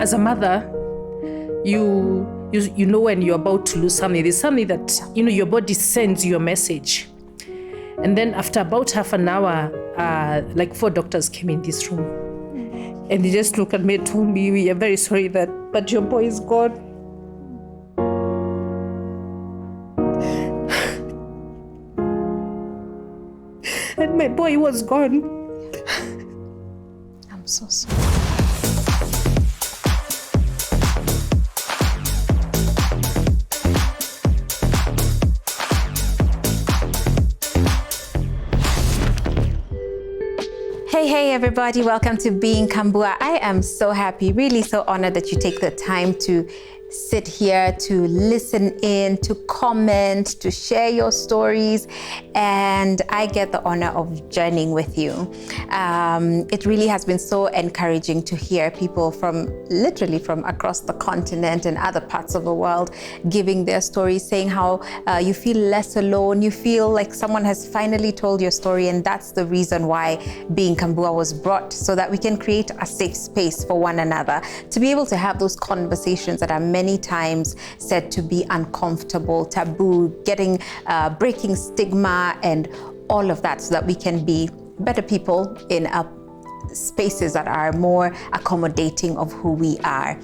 as a mother, you know when you're about to lose something. There's something that, your body sends you a message. And then after about half an hour, like 4 doctors came in this room. And they just looked at me and told me, we are very sorry but your boy is gone. And my boy was gone. I'm so sorry. Hey everybody, welcome to Being Kambua. I am so happy, really so honored that you take the time to sit here, to listen in, to comment, to share your stories, and I get the honor of journeying with you. It really has been so encouraging to hear people literally from across the continent and other parts of the world giving their stories, saying how you feel less alone, you feel like someone has finally told your story, and that's the reason why Being Kambua was brought, so that we can create a safe space for one another, to be able to have those conversations that are many times said to be uncomfortable, taboo, breaking stigma and all of that, so that we can be better people in spaces that are more accommodating of who we are.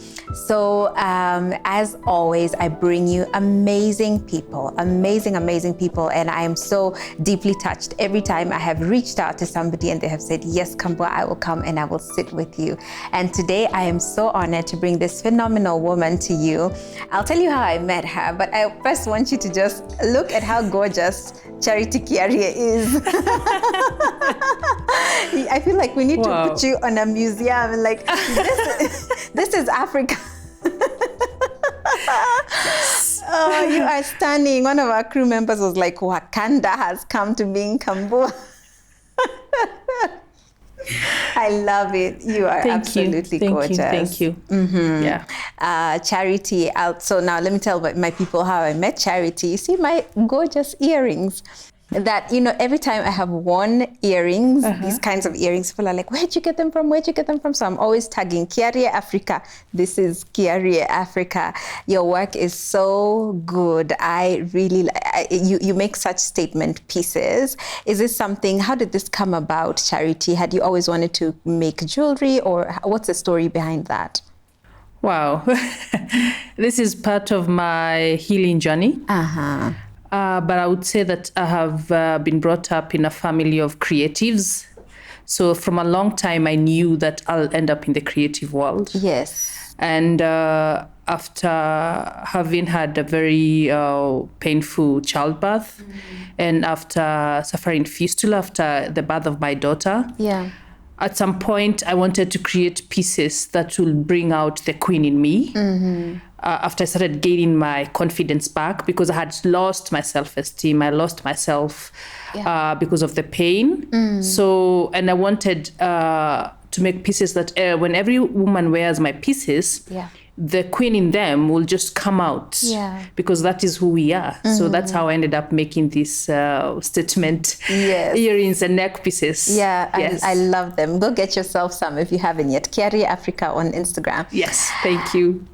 So as always, I bring you amazing people, amazing people, and I am so deeply touched every time I have reached out to somebody and they have said, yes, Kambua, I will come and I will sit with you. And today I am so honored to bring this phenomenal woman to you. I'll tell you how I met her, but I first want you to just look at how gorgeous Kiarie is. I feel like we need to put you on a museum, like this is Africa. Oh, you are stunning. One of our crew members was like, Wakanda has come to Being Kambua. I love it. You are absolutely gorgeous. Thank you. Mm-hmm. Yeah. Charity. So now let me tell my people how I met Charity. You see my gorgeous earrings. That, every time I have worn earrings, these kinds of earrings, people are like, where'd you get them from? So I'm always tagging Kiarie Africa. This is Kiarie Africa. Your work is so good. I really, you make such statement pieces. Is this something, how did this come about, Charity? Had you always wanted to make jewelry, or what's the story behind that? Wow. This is part of my healing journey. But I would say that I have been brought up in a family of creatives. So from a long time, I knew that I'll end up in the creative world. Yes. And after having had a very painful childbirth, and after suffering fistula after the birth of my daughter, at some point, I wanted to create pieces that will bring out the queen in me. After I started gaining my confidence back, because I had lost my self-esteem, I lost myself because of the pain. So, and I wanted to make pieces that when every woman wears my pieces, the queen in them will just come out, because that is who we are. So that's how I ended up making this statement earrings and neck pieces. Yes. I love them. Go get yourself some if you haven't yet. Kiarie Africa on Instagram. Yes, thank you.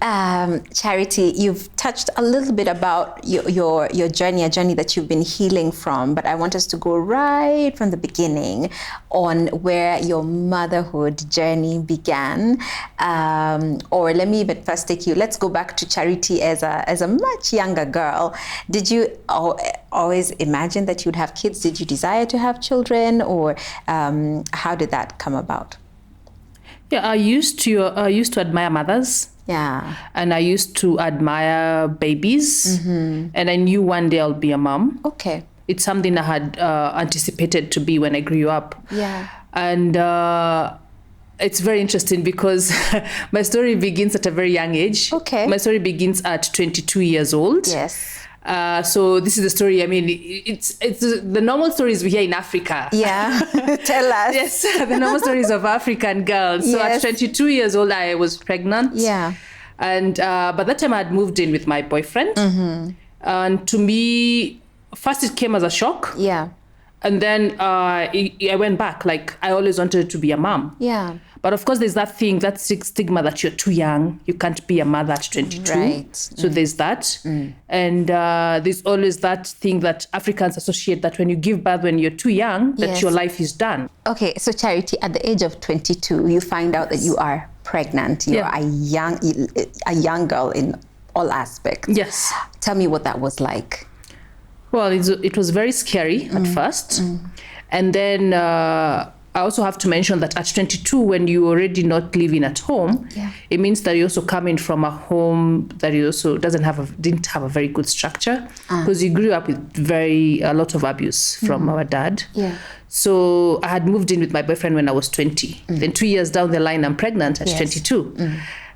Charity, you've touched a little bit about your journey, a journey that you've been healing from, but I want us to go right from the beginning on where your motherhood journey began. Or let me even first take you, let's go back to Charity as a much younger girl. Did you always imagine that you'd have kids? Did you desire to have children, or how did that come about? Yeah, I used to admire mothers. Yeah. And I used to admire babies. And I knew one day I'll be a mom. Okay. It's something I had anticipated to be when I grew up. Yeah. And it's very interesting because my story begins at a very young age. Okay. My story begins at 22 years old. Yes. So this is the story. I mean, it's the normal stories we hear in Africa. Yeah. Tell us. Yes, the normal stories of African girls. So at 22 years old, I was pregnant. Yeah. And by that time, I had moved in with my boyfriend. And to me, first it came as a shock. Yeah. And then I went back. Like, I always wanted to be a mom. Yeah. But of course, there's that thing, that stigma that you're too young. You can't be a mother at 22. Right. So there's that. And there's always that thing that Africans associate that when you give birth when you're too young, that your life is done. Okay, so Charity, at the age of 22, you find out that you are pregnant. You're a young girl in all aspects. Yes. Tell me what that was like. Well, it was very scary at first. And then I also have to mention that at 22, when you're already not living at home, it means that you're also coming from a home that you also didn't have a very good structure, because you grew up with a lot of abuse from our dad. Yeah. So I had moved in with my boyfriend when I was 20. Then 2 years down the line, I'm pregnant at 22.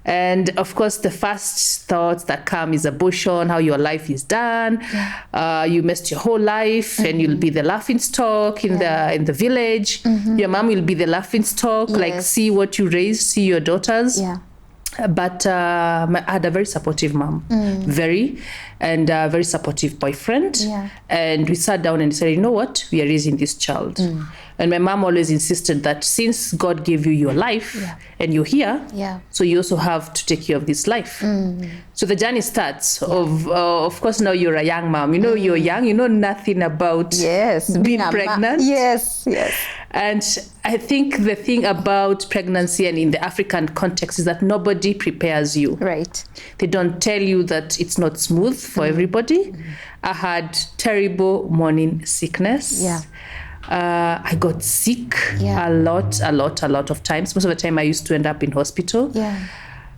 And of course, the first thoughts that come is abortion, how your life is done. You messed your whole life, and you'll be the laughing stock in the village. Your mom will be the laughing stock, like see what you raised, see your daughters. But I had a very supportive mom, and a very supportive boyfriend. And we sat down and said, you know what, we are raising this child. And my mom always insisted that since God gave you your life and you're here, so you also have to take care of this life. So the journey starts of course, now you're a young mom. You know, you're young, you know nothing about being pregnant. And I think the thing about pregnancy and in the African context is that nobody prepares you. Right. They don't tell you that it's not smooth for everybody. I had terrible morning sickness. I got sick a lot of times. Most of the time I used to end up in hospital.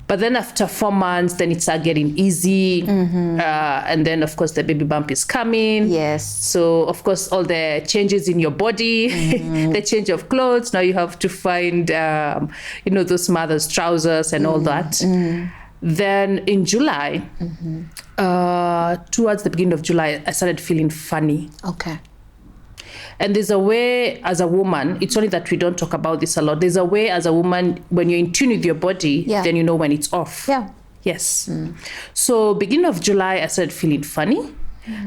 But then after 4 months, then it started getting easy. And then, of course, the baby bump is coming. So, of course, all the changes in your body, the change of clothes. Now you have to find, those mother's trousers and all that. Then in July, towards the beginning of July, I started feeling funny. And there's a way as a woman, it's only that we don't talk about this a lot. There's a way as a woman, when you're in tune with your body, then you know when it's off. So beginning of July, I started feeling funny.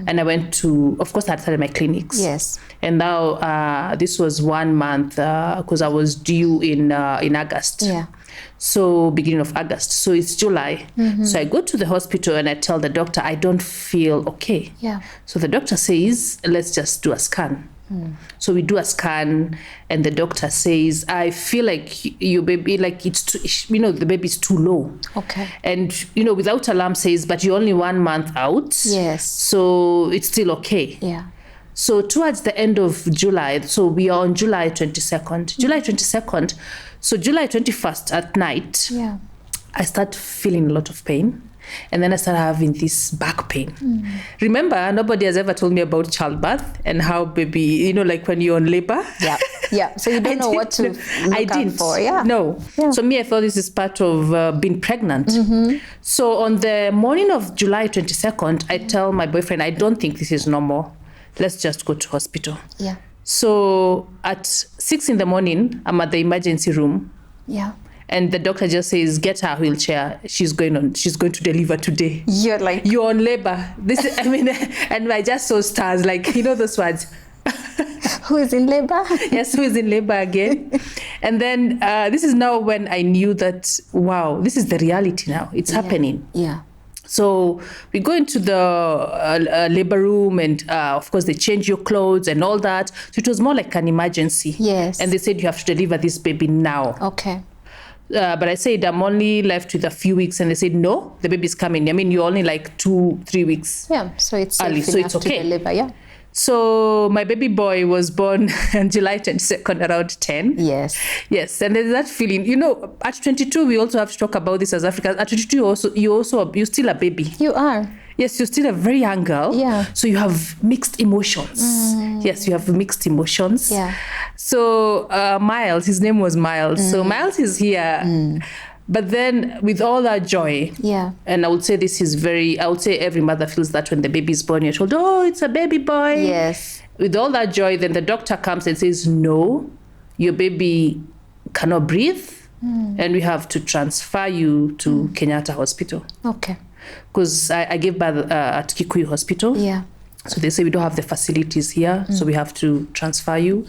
And I went to, of course, I started my clinics. And now this was 1 month because I was due in August. So beginning of August. So it's July. So I go to the hospital and I tell the doctor, I don't feel okay. So the doctor says, let's just do a scan. So we do a scan and the doctor says, I feel like your baby, like it's too, the baby's too low. And, without alarm says, but you're only 1 month out. So it's still okay. So towards the end of July, so we are on July 22nd. So July 21st at night, I start feeling a lot of pain. And then I started having this back pain. Remember, nobody has ever told me about childbirth and how baby, like when you're on labor. So you don't know what to look out for. No. So me, I thought this is part of being pregnant. So on the morning of July 22nd, I tell my boyfriend, I don't think this is normal. Let's just go to hospital. So at 6 a.m, I'm at the emergency room. And the doctor just says, get her a wheelchair. She's going to deliver today. You're like, you're on labor. This is, and I just saw stars, like, those words. Who is in labor? Yes, who is in labor again? And then this is now when I knew that, wow, this is the reality now. It's happening. So we go into the labor room and, of course, they change your clothes and all that. So it was more like an emergency. And they said, you have to deliver this baby now. But I said, I'm only left with a few weeks. And they said, no, the baby's coming. You're only like 2-3 weeks so it's early. So it's okay. To deliver, So my baby boy was born on July 22nd around 10. Yes. And there's that feeling, at 22, we also have to talk about this as Africans. At 22, you're still a baby. You are. Yes, you're still a very young girl. So you have mixed emotions. Yes, you have mixed emotions. So Miles, his name was Miles. So Miles is here. But then with all that joy, and I would say every mother feels that when the baby is born, you're told, oh, it's a baby boy. With all that joy, then the doctor comes and says, no, your baby cannot breathe. And we have to transfer you to Kenyatta Hospital. Because I gave birth at Kikuyu Hospital. So they say we don't have the facilities here, so we have to transfer you.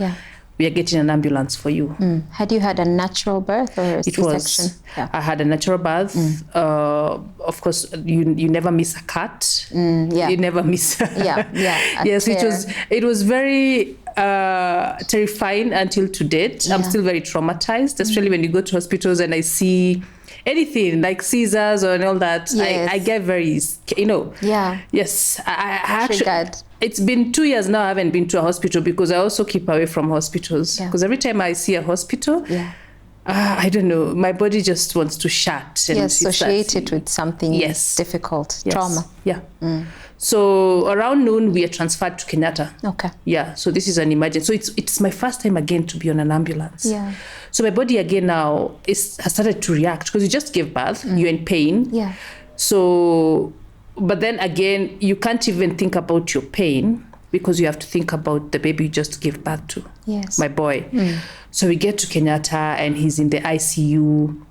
we are getting an ambulance for you. Had you had a natural birth or a C-section? I had a natural birth. Of course, you never miss a cut. You never miss. Yes, it was very terrifying until to date. I'm still very traumatized, especially when you go to hospitals and I see anything like Caesars or all that. I get very, Yes, I actually. It's been 2 years now I haven't been to a hospital because I also keep away from hospitals. Because every time I see a hospital, I don't know, my body just wants to shut. And associate it with something difficult, trauma. So around noon, we are transferred to Kenyatta. Okay. So this is an emergency. So it's my first time again to be on an ambulance. So my body again now has started to react because you just gave birth, you're in pain. So... But then again, you can't even think about your pain because you have to think about the baby you just gave birth to, my boy. So we get to Kenyatta and he's in the ICU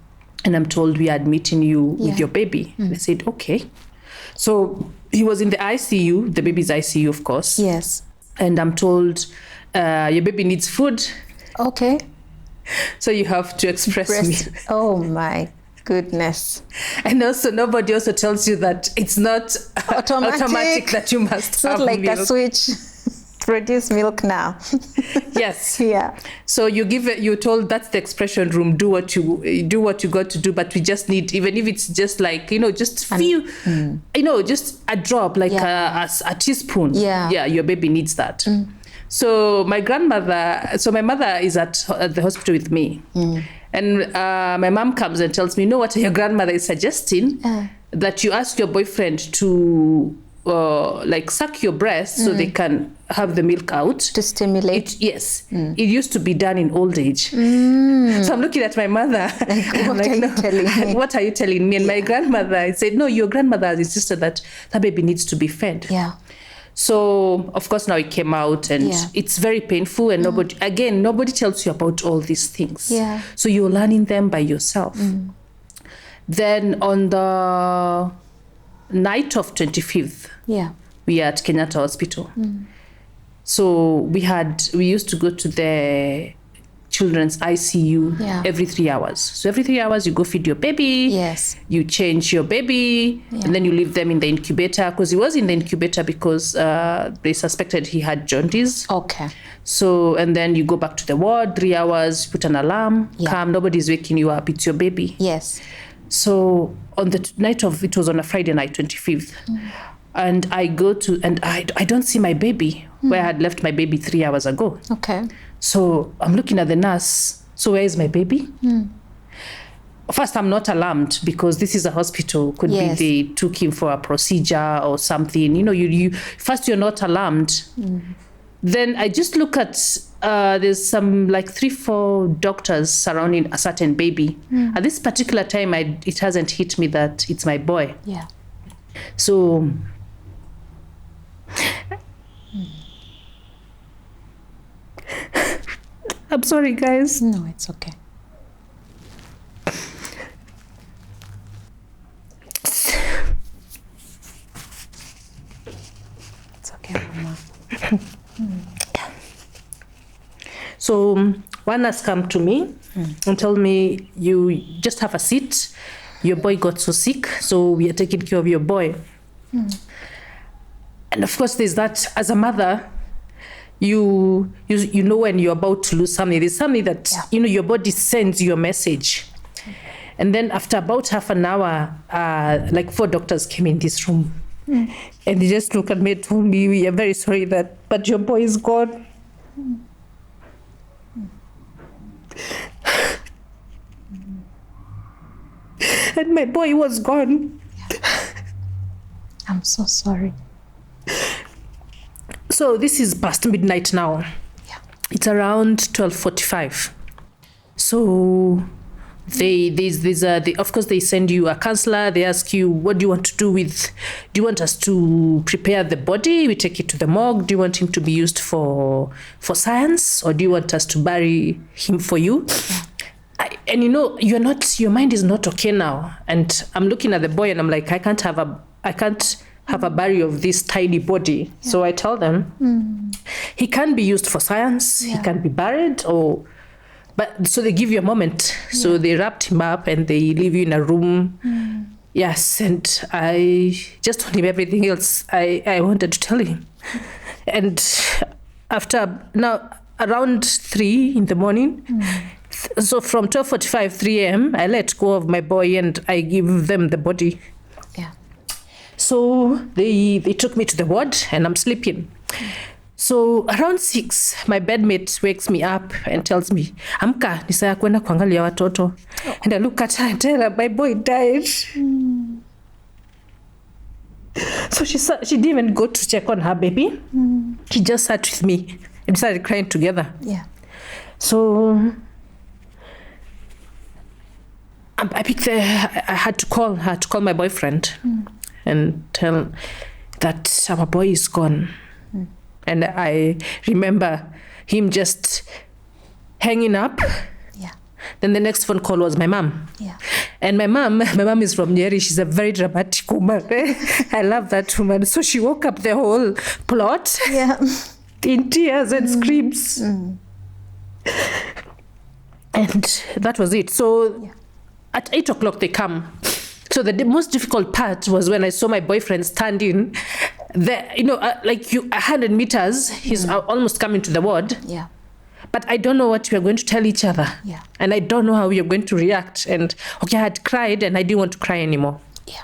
and I'm told we are admitting you with your baby. They said, okay. So he was in the ICU, the baby's ICU, of course. And I'm told, your baby needs food. Okay. So you have to express milk. Oh my goodness. And also nobody also tells you that it's not automatic that you must have milk. It's not like a switch. Produce milk now. So you're told that's the expression room, do what you got to do, but we just need, even if it's just like, just few, just a drop, like a teaspoon. Your baby needs that. So my mother is at the hospital with me. And my mom comes and tells me, what your grandmother is suggesting, that you ask your boyfriend to suck your breast so they can have the milk out. To stimulate? It used to be done in old age. So I'm looking at my mother. What are you telling me? And my grandmother said, no, your grandmother has insisted that baby needs to be fed. So, of course, now it came out and it's very painful and nobody tells you about all these things. So you're learning them by yourself. Then on the night of 25th, we are at Kenyatta Hospital. So we used to go to the children's ICU every 3 hours. So every 3 hours, you go feed your baby, you change your baby, and then you leave them in the incubator, because he was in the incubator because they suspected he had jaundice. Okay. So, and then you go back to the ward, 3 hours, put an alarm, come, nobody's waking you up, it's your baby. So on the night of, it was on a Friday night, 25th, and I go to, and I don't see my baby, where I had left my baby 3 hours ago. Okay. So I'm looking at the nurse. So where is my baby? First, I'm not alarmed because this is a hospital. Could be they took him for a procedure or something. You first you're not alarmed. Then I just look at there's some like 3-4 doctors surrounding a certain baby. At this particular time, it hasn't hit me that it's my boy. So. I'm sorry, guys. No, it's okay. It's okay, Mama. So one has come to me and told me, you just have a seat. Your boy got so sick, so we are taking care of your boy. And of course, there's that, as a mother, you know when you're about to lose something, there's something that, your body sends you a message. And then after about half an hour, like 4 doctors came in this room. And they just looked at me and told me, we are very sorry but your boy is gone. And my boy was gone. I'm so sorry. So this is past midnight now. It's around 12:45. So of course they send you a counselor. They ask you, what do you want to do with? Do you want us to prepare the body? We take it to the morgue. Do you want him to be used for science, or do you want us to bury him for you? And your mind is not okay now. And I'm looking at the boy and I'm like, I can't have a burial of this tiny body. Yeah. So I tell them, he can be used for science, he can be buried, but so they give you a moment. Yeah. So they wrapped him up and they leave you in a room. Yes, and I just told him everything else I wanted to tell him. And after, now, around 3 in the morning, so from 12:45, 3 a.m., I let go of my boy and I give them the body. Yeah. So they took me to the ward and I'm sleeping. So around 6, my bedmate wakes me up and tells me, amka, ni saa kwenda kuangalia watoto. And I look at her and tell her, my boy died. So she didn't even go to check on her baby. She just sat with me and started crying together. Yeah. So I had to call my boyfriend and tell that our boy is gone. And I remember him just hanging up. Yeah. Then the next phone call was my mom. Yeah. And my mom is from Kiarie. She's a very dramatic woman. I love that woman. So she woke up the whole plot in tears and screams. And that was it. So at 8 o'clock they come. So the most difficult part was when I saw my boyfriend standing there, like 100 meters, he's almost coming to the ward. Yeah. But I don't know what we are going to tell each other. Yeah. And I don't know how we are going to react. And I had cried and I didn't want to cry anymore. Yeah.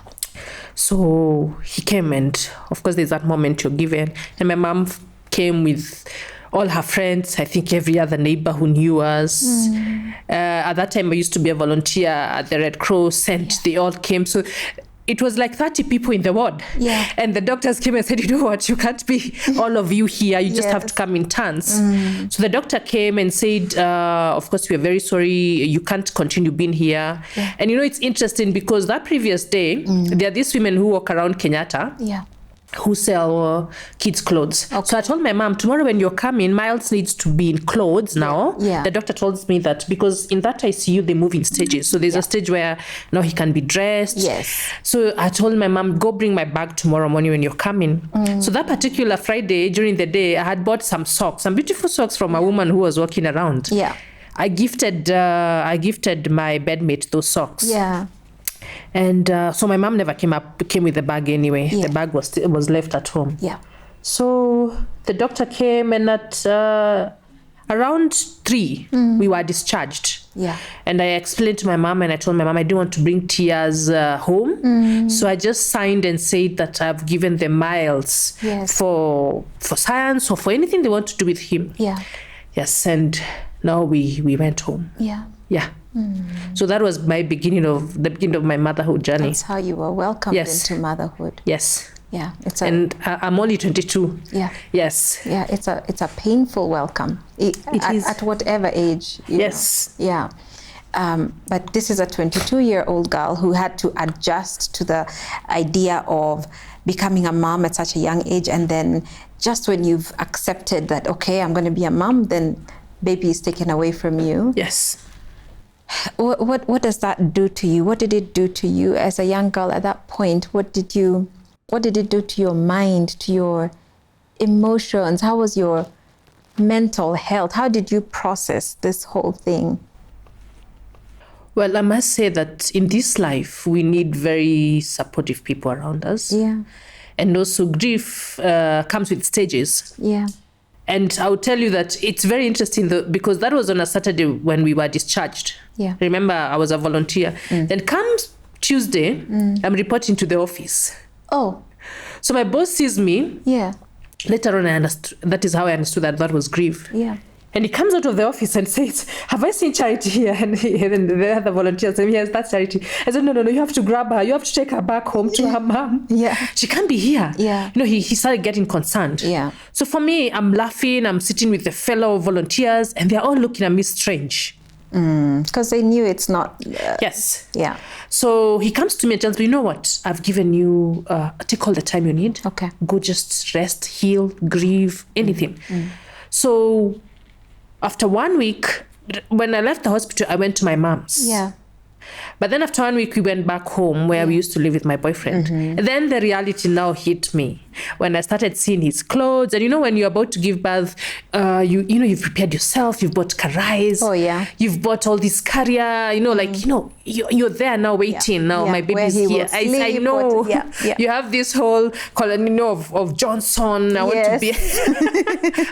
So he came and of course there's that moment you're given. And my mom came with all her friends, I think every other neighbor who knew us. At that time, I used to be a volunteer at the Red Cross, and they all came. So it was like 30 people in the ward. Yeah. And the doctors came and said, you know what, you can't be all of you here. You just have to come in turns. So the doctor came and said, of course, we are very sorry. You can't continue being here. Yeah. And it's interesting because that previous day, there are these women who walk around Kenyatta. Yeah. Who sell kids' clothes. Okay. So I told my mom, tomorrow when you're coming, Miles needs to be in clothes now. Yeah. The doctor told me that because in that ICU, they move in stages. So there's a stage where now he can be dressed. Yes. So I told my mom, go bring my bag tomorrow morning when you're coming. So that particular Friday, during the day, I had bought some socks, some beautiful socks from a woman who was walking around. Yeah. I gifted my bedmate those socks. Yeah. And so my mom never came with the bag anyway. Yeah. The bag was left at home. Yeah. So the doctor came and at around 3, we were discharged. Yeah. And I explained to my mom and I told my mom I didn't want to bring tears home. So I just signed and said that I've given them Miles for science or for anything they want to do with him. Yeah. Yes, and now we went home. Yeah. Yeah. So that was the beginning of my motherhood journey. That's how you were welcomed into motherhood. Yes. Yeah. And I'm only 22. Yeah. Yes. Yeah. It's a painful welcome. It is at whatever age. Yes. Yeah. But this is a 22-year-old girl who had to adjust to the idea of becoming a mom at such a young age, and then just when you've accepted that, okay, I'm going to be a mom, then baby is taken away from you. Yes. What does that do to you? What did it do to you as a young girl at that point? What did it do to your mind, to your emotions? How was your mental health? How did you process this whole thing? Well, I must say that in this life, we need very supportive people around us. Yeah. And also grief comes with stages. Yeah. And I'll tell you that it's very interesting because that was on a Saturday when we were discharged. Yeah. Remember, I was a volunteer. Then comes Tuesday, I'm reporting to the office. Oh. So my boss sees me. Yeah. Later on, I understood. That is how I understood that was grief. Yeah. And he comes out of the office and says, have I seen Charity here? And the other volunteer said, yes, that's Charity. I said, no, you have to grab her. You have to take her back home to her mom. Yeah. She can't be here. Yeah. He started getting concerned. Yeah. So for me, I'm laughing. I'm sitting with the fellow volunteers and they're all looking at me strange. Because they knew it's not. Yes. Yeah. So he comes to me and tells me, you know what? I've given you, take all the time you need. Okay. Go just rest, heal, grieve, anything. So after 1 week, when I left the hospital, I went to my mom's. Yeah. But then after 1 week, we went back home where we used to live with my boyfriend. And then the reality now hit me when I started seeing his clothes. And when you're about to give birth, you've prepared yourself. You've bought karais. Oh, yeah. You've bought all this career. You're there now waiting. Now my baby's here. I know. You have this whole colony of Johnson. I want to be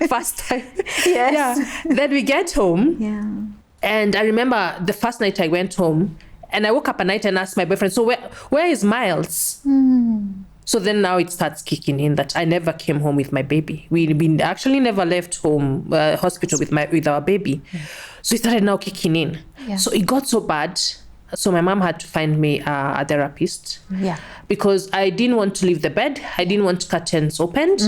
first time. Yes. Then we get home. Yeah. And I remember the first night I went home, and I woke up at night and asked my boyfriend, so where is Miles? So then now it starts kicking in that I never came home with my baby. We actually never left home, hospital with our baby. So it started now kicking in. Yeah. So it got so bad. So my mom had to find me a therapist. Yeah. Because I didn't want to leave the bed. I didn't want curtains opened.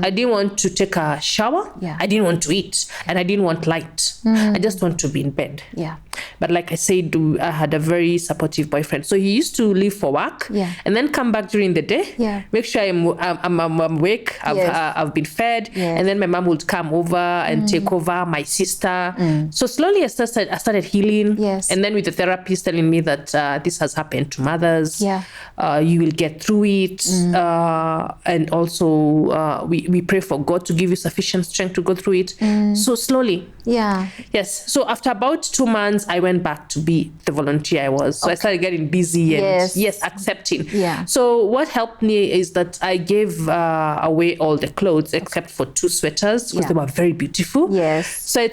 I didn't want to take a shower. Yeah. I didn't want to eat. And I didn't want light. I just want to be in bed. Yeah. But like I said, I had a very supportive boyfriend. So he used to leave for work and then come back during the day. Yeah. Make sure I'm awake. I've been fed. Yes. And then my mom would come over and take over my sister. So slowly I started healing. Yes. And then with the therapist telling me that this has happened to mothers. Yeah. You will get through it. And also we pray for God to give you sufficient strength to go through it. So slowly. Yeah. Yes. So after about 2 months, I went back to be the volunteer I was. So I started getting busy and accepting. Yeah. So what helped me is that I gave away all the clothes except for 2 sweaters because they were very beautiful. Yes. So I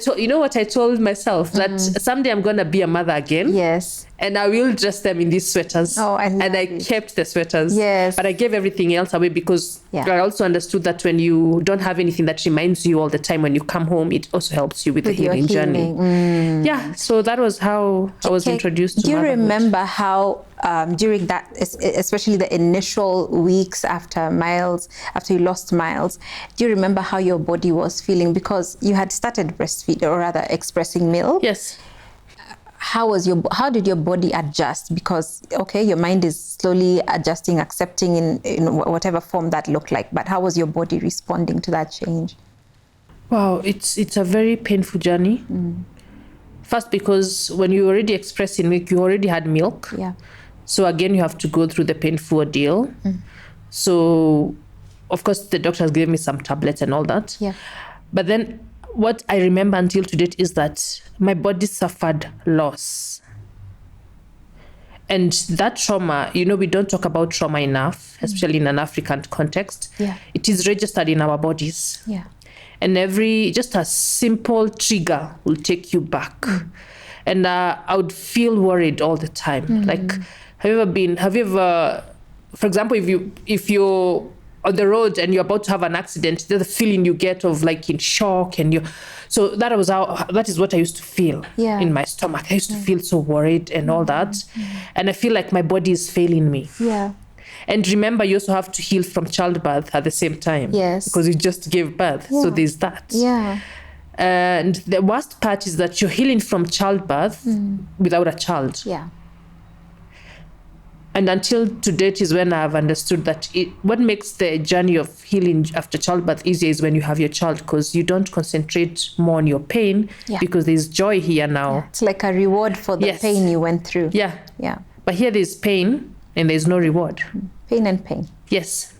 told myself that someday I'm going to be a mother again. Yes. And I will dress them in these sweaters. Oh, I love and I it. kept the sweaters. Yes. But I gave everything else away because I also understood that when you don't have anything that reminds you all the time when you come home, it also helps you with the healing journey. Yeah. So that was how I was introduced to Do you motherhood. remember how during that, especially the initial weeks after you lost Miles, do you remember how your body was feeling? Because you had started breastfeeding, or rather expressing milk. Yes. How did your body adjust? Because your mind is slowly adjusting, accepting in whatever form that looked like. But how was your body responding to that change? Wow, it's a very painful journey. First, because when you're already expressing milk, you already had milk. Yeah. So again, you have to go through the painful ordeal. So, of course, the doctors gave me some tablets and all that. Yeah. But then what I remember until to date is that my body suffered loss. And that trauma, we don't talk about trauma enough, especially in an African context. Yeah. It is registered in our bodies. Yeah. And just a simple trigger will take you back. And I would feel worried all the time. Like, have you ever, for example, if you're on the road and you're about to have an accident, the feeling you get of like in shock, so that is what I used to feel in my stomach. I used to feel so worried and all that. And I feel like my body is failing me. Yeah. And remember, you also have to heal from childbirth at the same time. Yes. Because you just gave birth. So there's that. Yeah. And the worst part is that you're healing from childbirth without a child. Yeah. And until to date is when I've understood that what makes the journey of healing after childbirth easier is when you have your child, because you don't concentrate more on your pain because there's joy here now. Yeah. It's like a reward for the pain you went through. Yeah. Yeah. But here there's pain and there's no reward. Pain and pain. Yes.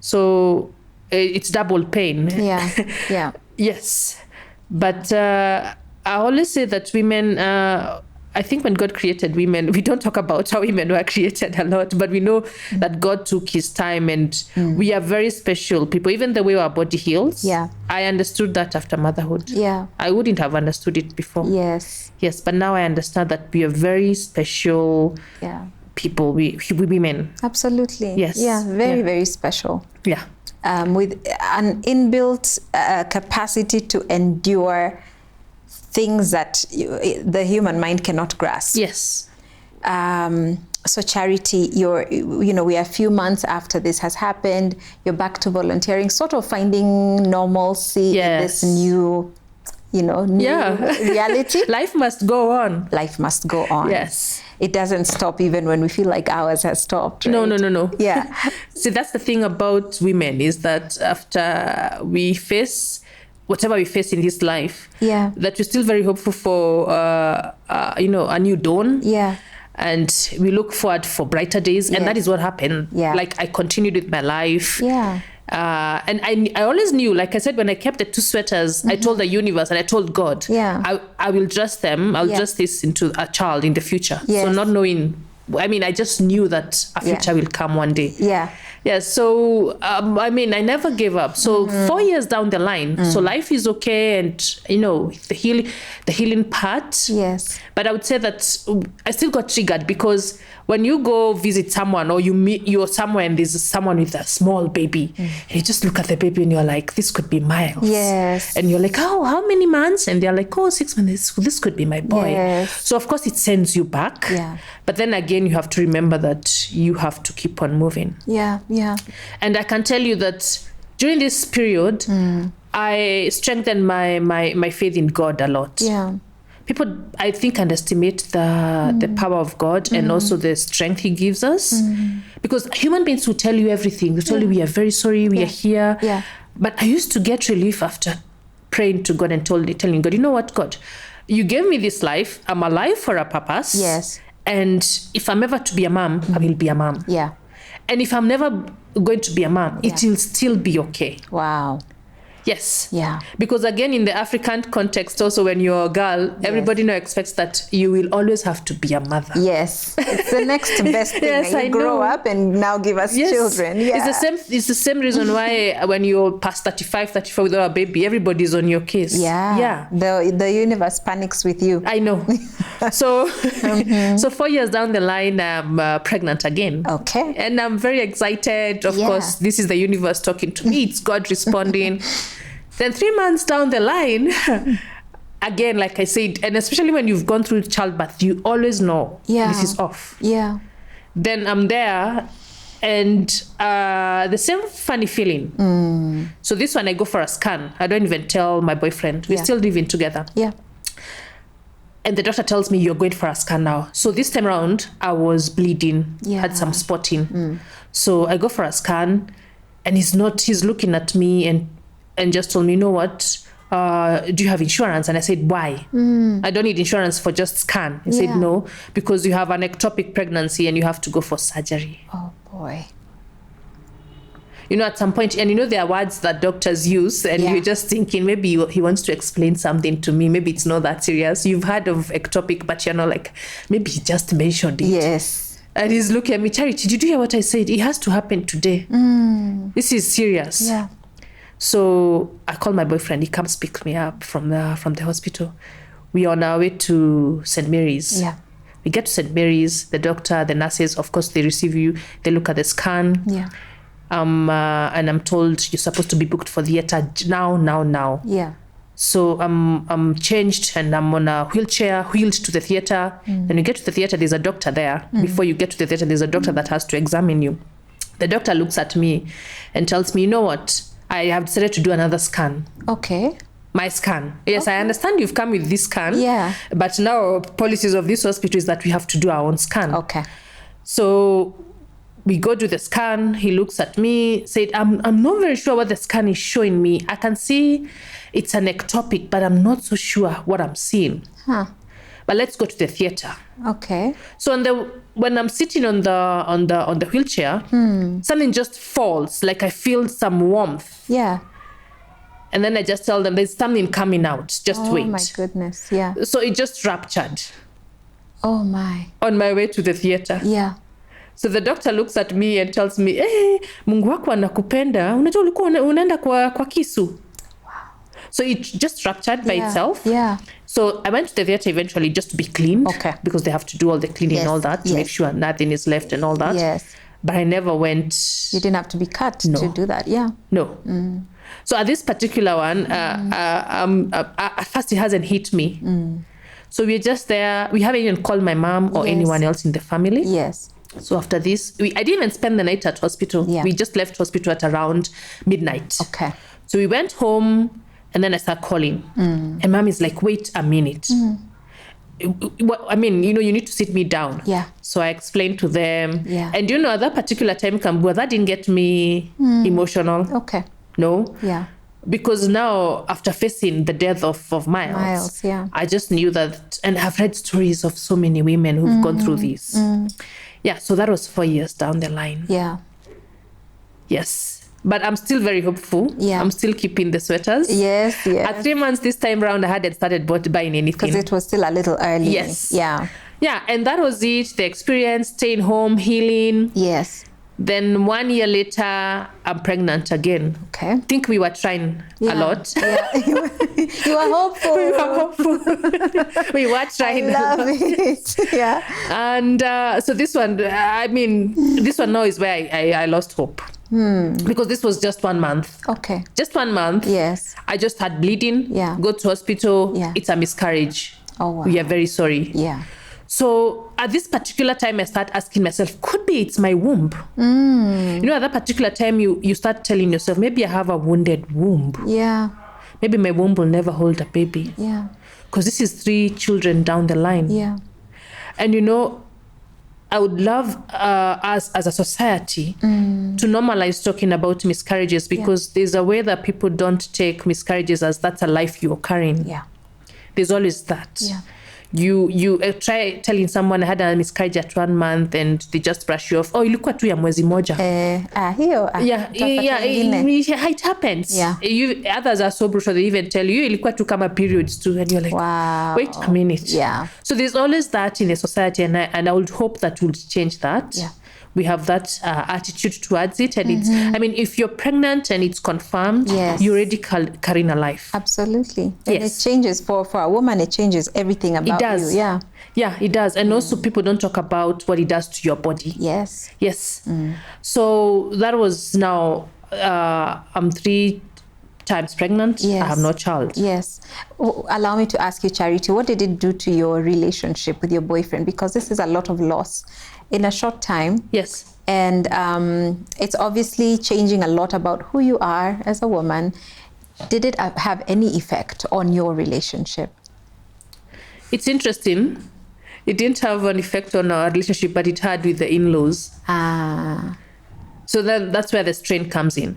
So it's double pain. Yeah. Yeah. Yes. But I always say that women, I think when God created women, we don't talk about how women were created a lot, but we know that God took his time and we are very special people. Even the way our body heals. Yeah. I understood that after motherhood. Yeah. I wouldn't have understood it before. Yes. Yes, but now I understand that we are very special people, we women. Absolutely. Yes. Yeah, very special. Yeah. With an inbuilt capacity to endure things that the human mind cannot grasp. Yes. So Charity, we are a few months after this has happened. You're back to volunteering, sort of finding normalcy in this new reality. Life must go on. Life must go on. Yes. It doesn't stop even when we feel like ours has stopped. Right? No. Yeah. See, that's the thing about women, is that after we face whatever we face in this life, that we're still very hopeful for, a new dawn. Yeah. and we look forward for brighter days. And that is what happened. Like, I continued with my life. And I always knew, like I said, when I kept the 2 sweaters, I told the universe and I told God, I will dress them. I'll dress this into a child in the future. So not knowing, I mean, I just knew that a future will come one day. So I mean, I never gave up. So 4 years down the line, so life is okay, and you know, the healing part. But I would say that I still got triggered, because when you go visit someone, or you're somewhere and there's someone with a small baby, and you just look at the baby and you're like, this could be Miles. And you're like, oh, how many months? And they're like, oh, 6 months. This could be my boy. So of course it sends you back. But then again, you have to remember that you have to keep on moving. And I can tell you that during this period, I strengthened my faith in God a lot. People, I think, underestimate the power of God and also the strength He gives us. Because human beings will tell you everything. They tell you, we are very sorry, we are here. But I used to get relief after praying to God and telling God, you know what, God, you gave me this life. I'm alive for a purpose. And if I'm ever to be a mom, I will be a mom. And if I'm never going to be a mom, it will still be okay. Yes. Because again, in the African context, also when you're a girl, everybody now expects that you will always have to be a mother. It's the next best thing. You grow up and now give us children. It's the same reason why when you're past 35 without a baby, everybody's on your case. The universe panics with you. I know. So, so 4 years down the line, I'm pregnant again. And I'm very excited. Of course, this is the universe talking to me. It's God responding. Then 3 months down the line, again, like I said, and especially when you've gone through childbirth, you always know this is off. Then I'm there, and the same funny feeling. So this one, I go for a scan. I don't even tell my boyfriend. We're still living together. And the doctor tells me, you're going for a scan now. So this time around, I was bleeding, had some spotting. So I go for a scan, and he's looking at me and just told me, you know what, do you have insurance? And I said, why? I don't need insurance for just scan. He said, no, because you have an ectopic pregnancy and you have to go for surgery. Oh boy. You know, at some point, and you know, there are words that doctors use, and you're just thinking, maybe he wants to explain something to me. Maybe it's not that serious. You've heard of ectopic, but you're not like, maybe he just mentioned it. And he's looking at me, Charity, did you hear what I said? It has to happen today. This is serious. So I call my boyfriend. He comes pick me up from the hospital. We're on our way to St. Mary's. We get to St. Mary's. The doctor, the nurses, of course, they receive you. They look at the scan. And I'm told you're supposed to be booked for theater now. So I'm changed, and I'm on a wheelchair, wheeled to the theater. Then you get to the theater, there's a doctor there. Before you get to the theater, there's a doctor that has to examine you. The doctor looks at me and tells me, you know what? I have decided to do another scan. My scan. Yes, I understand you've come with this scan. But now policies of this hospital is that we have to do our own scan. So we go do the scan. He looks at me, said, I'm not very sure what the scan is showing me. I can see it's an ectopic, but I'm not so sure what I'm seeing. But let's go to the theater. So when I'm sitting on the wheelchair, something just falls, like I feel some warmth. And then I just tell them, there's something coming out. Just wait. Oh my goodness. So it just ruptured. Oh my. On my way to the theater. So the doctor looks at me and tells me, hey, Mungu wako anakupenda. Unajua ulikuwa unaenda kwa kisu. So it just ruptured by itself. So I went to the theater eventually just to be cleaned. Because they have to do all the cleaning and all that to make sure nothing is left and all that. But I never went. You didn't have to be cut to do that. No. So at this particular one, at first it hasn't hit me. So we're just there. We haven't even called my mom or anyone else in the family. So after this, I didn't even spend the night at hospital. We just left hospital at around midnight. So we went home, and then I start calling. And mom is like, wait a minute. I mean, you know, you need to sit me down. So I explained to them. And you know, at that particular time, Kambua, that didn't get me emotional. No. because now after facing the death of Miles, I just knew that, and I've read stories of so many women who've gone through this. Yeah, so that was 4 years down the line. Yeah. Yes. But I'm still very hopeful. Yeah. I'm still keeping the sweaters. Yes, yes. At 3 months this time round, I hadn't started buying anything. Because it was still a little early. Yes. Yeah. Yeah, and that was it. The experience, staying home, healing. Yes. Then 1 year later, I'm pregnant again. Okay. I think we were trying a lot. Yeah. You were hopeful. We were hopeful. We were trying. I love it. Yeah. And so this one, this one now is where I lost hope. Because this was just 1 month. Okay. Just 1 month. Yes. I just had bleeding. Yeah. Go to hospital. Yeah. It's a miscarriage. Oh, wow. We are very sorry. Yeah. So at this particular time, I start asking myself, could be it's my womb. You know, at that particular time, you start telling yourself, maybe I have a wounded womb. Yeah. Maybe my womb will never hold a baby. Yeah. Because this is 3 children down the line. Yeah. And you know, I would love us as a society to normalize talking about miscarriages, because there's a way that people don't take miscarriages as that's a life you're carrying. Yeah. There's always that. Yeah. You try telling someone I had a miscarriage at 1 month and they just brush you off. Oh, ilikuwa tu ya mwezi moja. It happens. Yeah. Others are so brutal, they even tell you ilikuwa tu kama periods too, and you're like, wow. Wait a minute. Yeah. So there's always that in a society, and I would hope that we'll change that. Yeah. We have that attitude towards it, and it's, I mean, if you're pregnant and it's confirmed, you're already carrying a life. Absolutely. And it changes for a woman, it changes everything about you. Yeah. Yeah, it does. And also people don't talk about what it does to your body. Yes. Yes. So that was now, I'm 3 times pregnant. Yes. I have no child. Yes. Allow me to ask you, Charity, what did it do to your relationship with your boyfriend? Because this is a lot of loss in a short time. Yes. And it's obviously changing a lot about who you are as a woman. Did it have any effect on your relationship? It's interesting. It didn't have an effect on our relationship, but it had with the in-laws. So then that's where the strain comes in.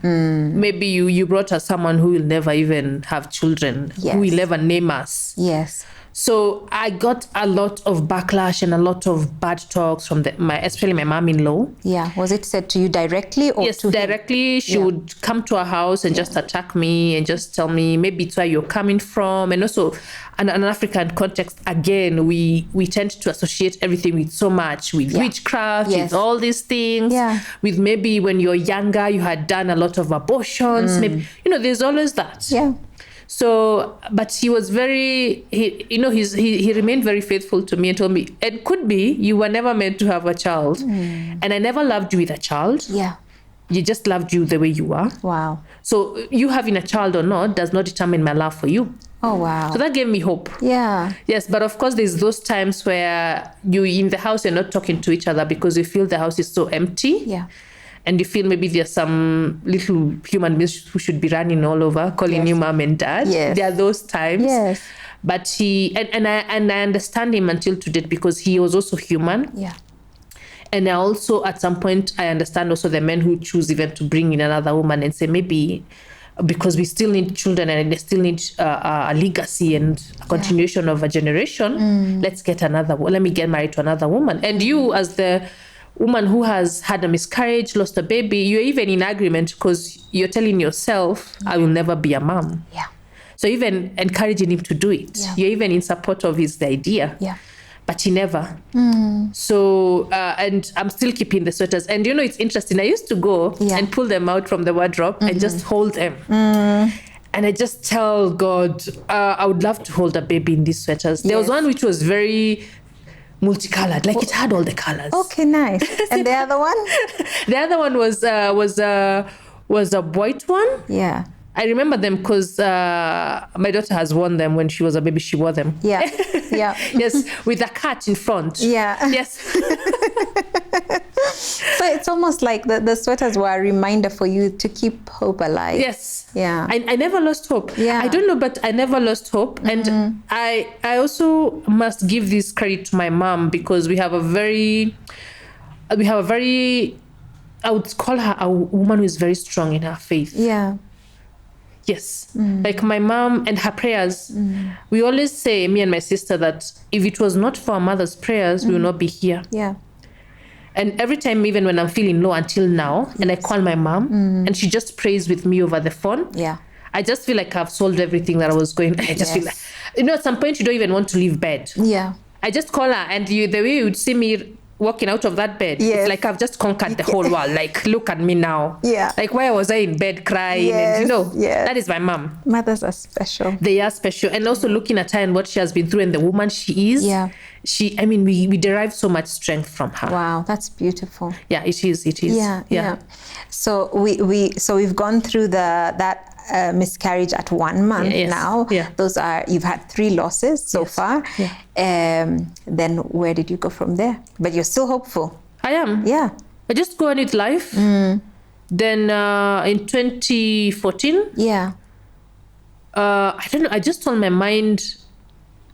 Maybe you brought us someone who will never even have children, who will never name us. Yes. So I got a lot of backlash and a lot of bad talks from especially my mom-in-law. Yeah. Was it said to you directly or yes, to directly. She would come to our house and just attack me and just tell me maybe it's where you're coming from. And also in an African context, again, we tend to associate everything with so much, with witchcraft, with all these things, with maybe when you're younger, you had done a lot of abortions. Maybe, there's always that. Yeah. So, but he was he remained very faithful to me and told me, it could be you were never meant to have a child. And I never loved you with a child. Yeah. You just loved you the way you are. Wow. So you having a child or not does not determine my love for you. Oh, wow. So that gave me hope. Yeah. Yes, but of course there's those times where you in the house, you're not talking to each other because you feel the house is so empty. Yeah. And you feel maybe there's some little human beings who should be running all over, calling you mom and dad. Yes. There are those times. Yes. But he, and I understand him until today because he was also human. Yeah. And I also, at some point, I understand also the men who choose even to bring in another woman and say, maybe because we still need children and they still need a legacy and a continuation of a generation, let's get let me get married to another woman. And you, as the woman who has had a miscarriage, lost a baby, you're even in agreement because you're telling yourself, I will never be a mom. Yeah. So even encouraging him to do it. Yeah. You're even in support of the idea. Yeah. But he never. So, and I'm still keeping the sweaters. And it's interesting. I used to go and pull them out from the wardrobe and just hold them. And I just tell God, I would love to hold a baby in these sweaters. There was one which was very multicolored, like it had all the colors. Okay, nice. And the other one? The other one was a white one. Yeah. I remember them because my daughter has worn them when she was a baby. She wore them. Yeah. Yeah. Yes, with a cat in front. Yeah. Yes. So it's almost like the sweaters were a reminder for you to keep hope alive. Yes. Yeah. I never lost hope. Yeah. I don't know, but I never lost hope. And I also must give this credit to my mom because we have a very, I would call her a woman who is very strong in her faith. Yeah. Yes. Like my mom and her prayers. We always say, me and my sister, that if it was not for our mother's prayers, we would not be here. Yeah. And every time, even when I'm feeling low until now, and I call my mom and she just prays with me over the phone. Yeah. I just feel like I've solved everything that I was going. I just feel like, at some point you don't even want to leave bed. Yeah. I just call her, and the way you would see me walking out of that bed, it's like I've just conquered the whole world. Like, look at me now. Yeah. Like, why was I in bed crying? And that is my mom. Mothers are special. They are special. And also looking at her and what she has been through and the woman she is. Yeah. We derive so much strength from her. Wow, that's beautiful. Yeah, it is. Yeah. So we've gone through that miscarriage at 1 month now. Yeah. You've had 3 losses so far. Yeah. Then where did you go from there? But you're still hopeful. I am. Yeah. I just go on with life. Then in 2014, yeah. I don't know, I just told my mind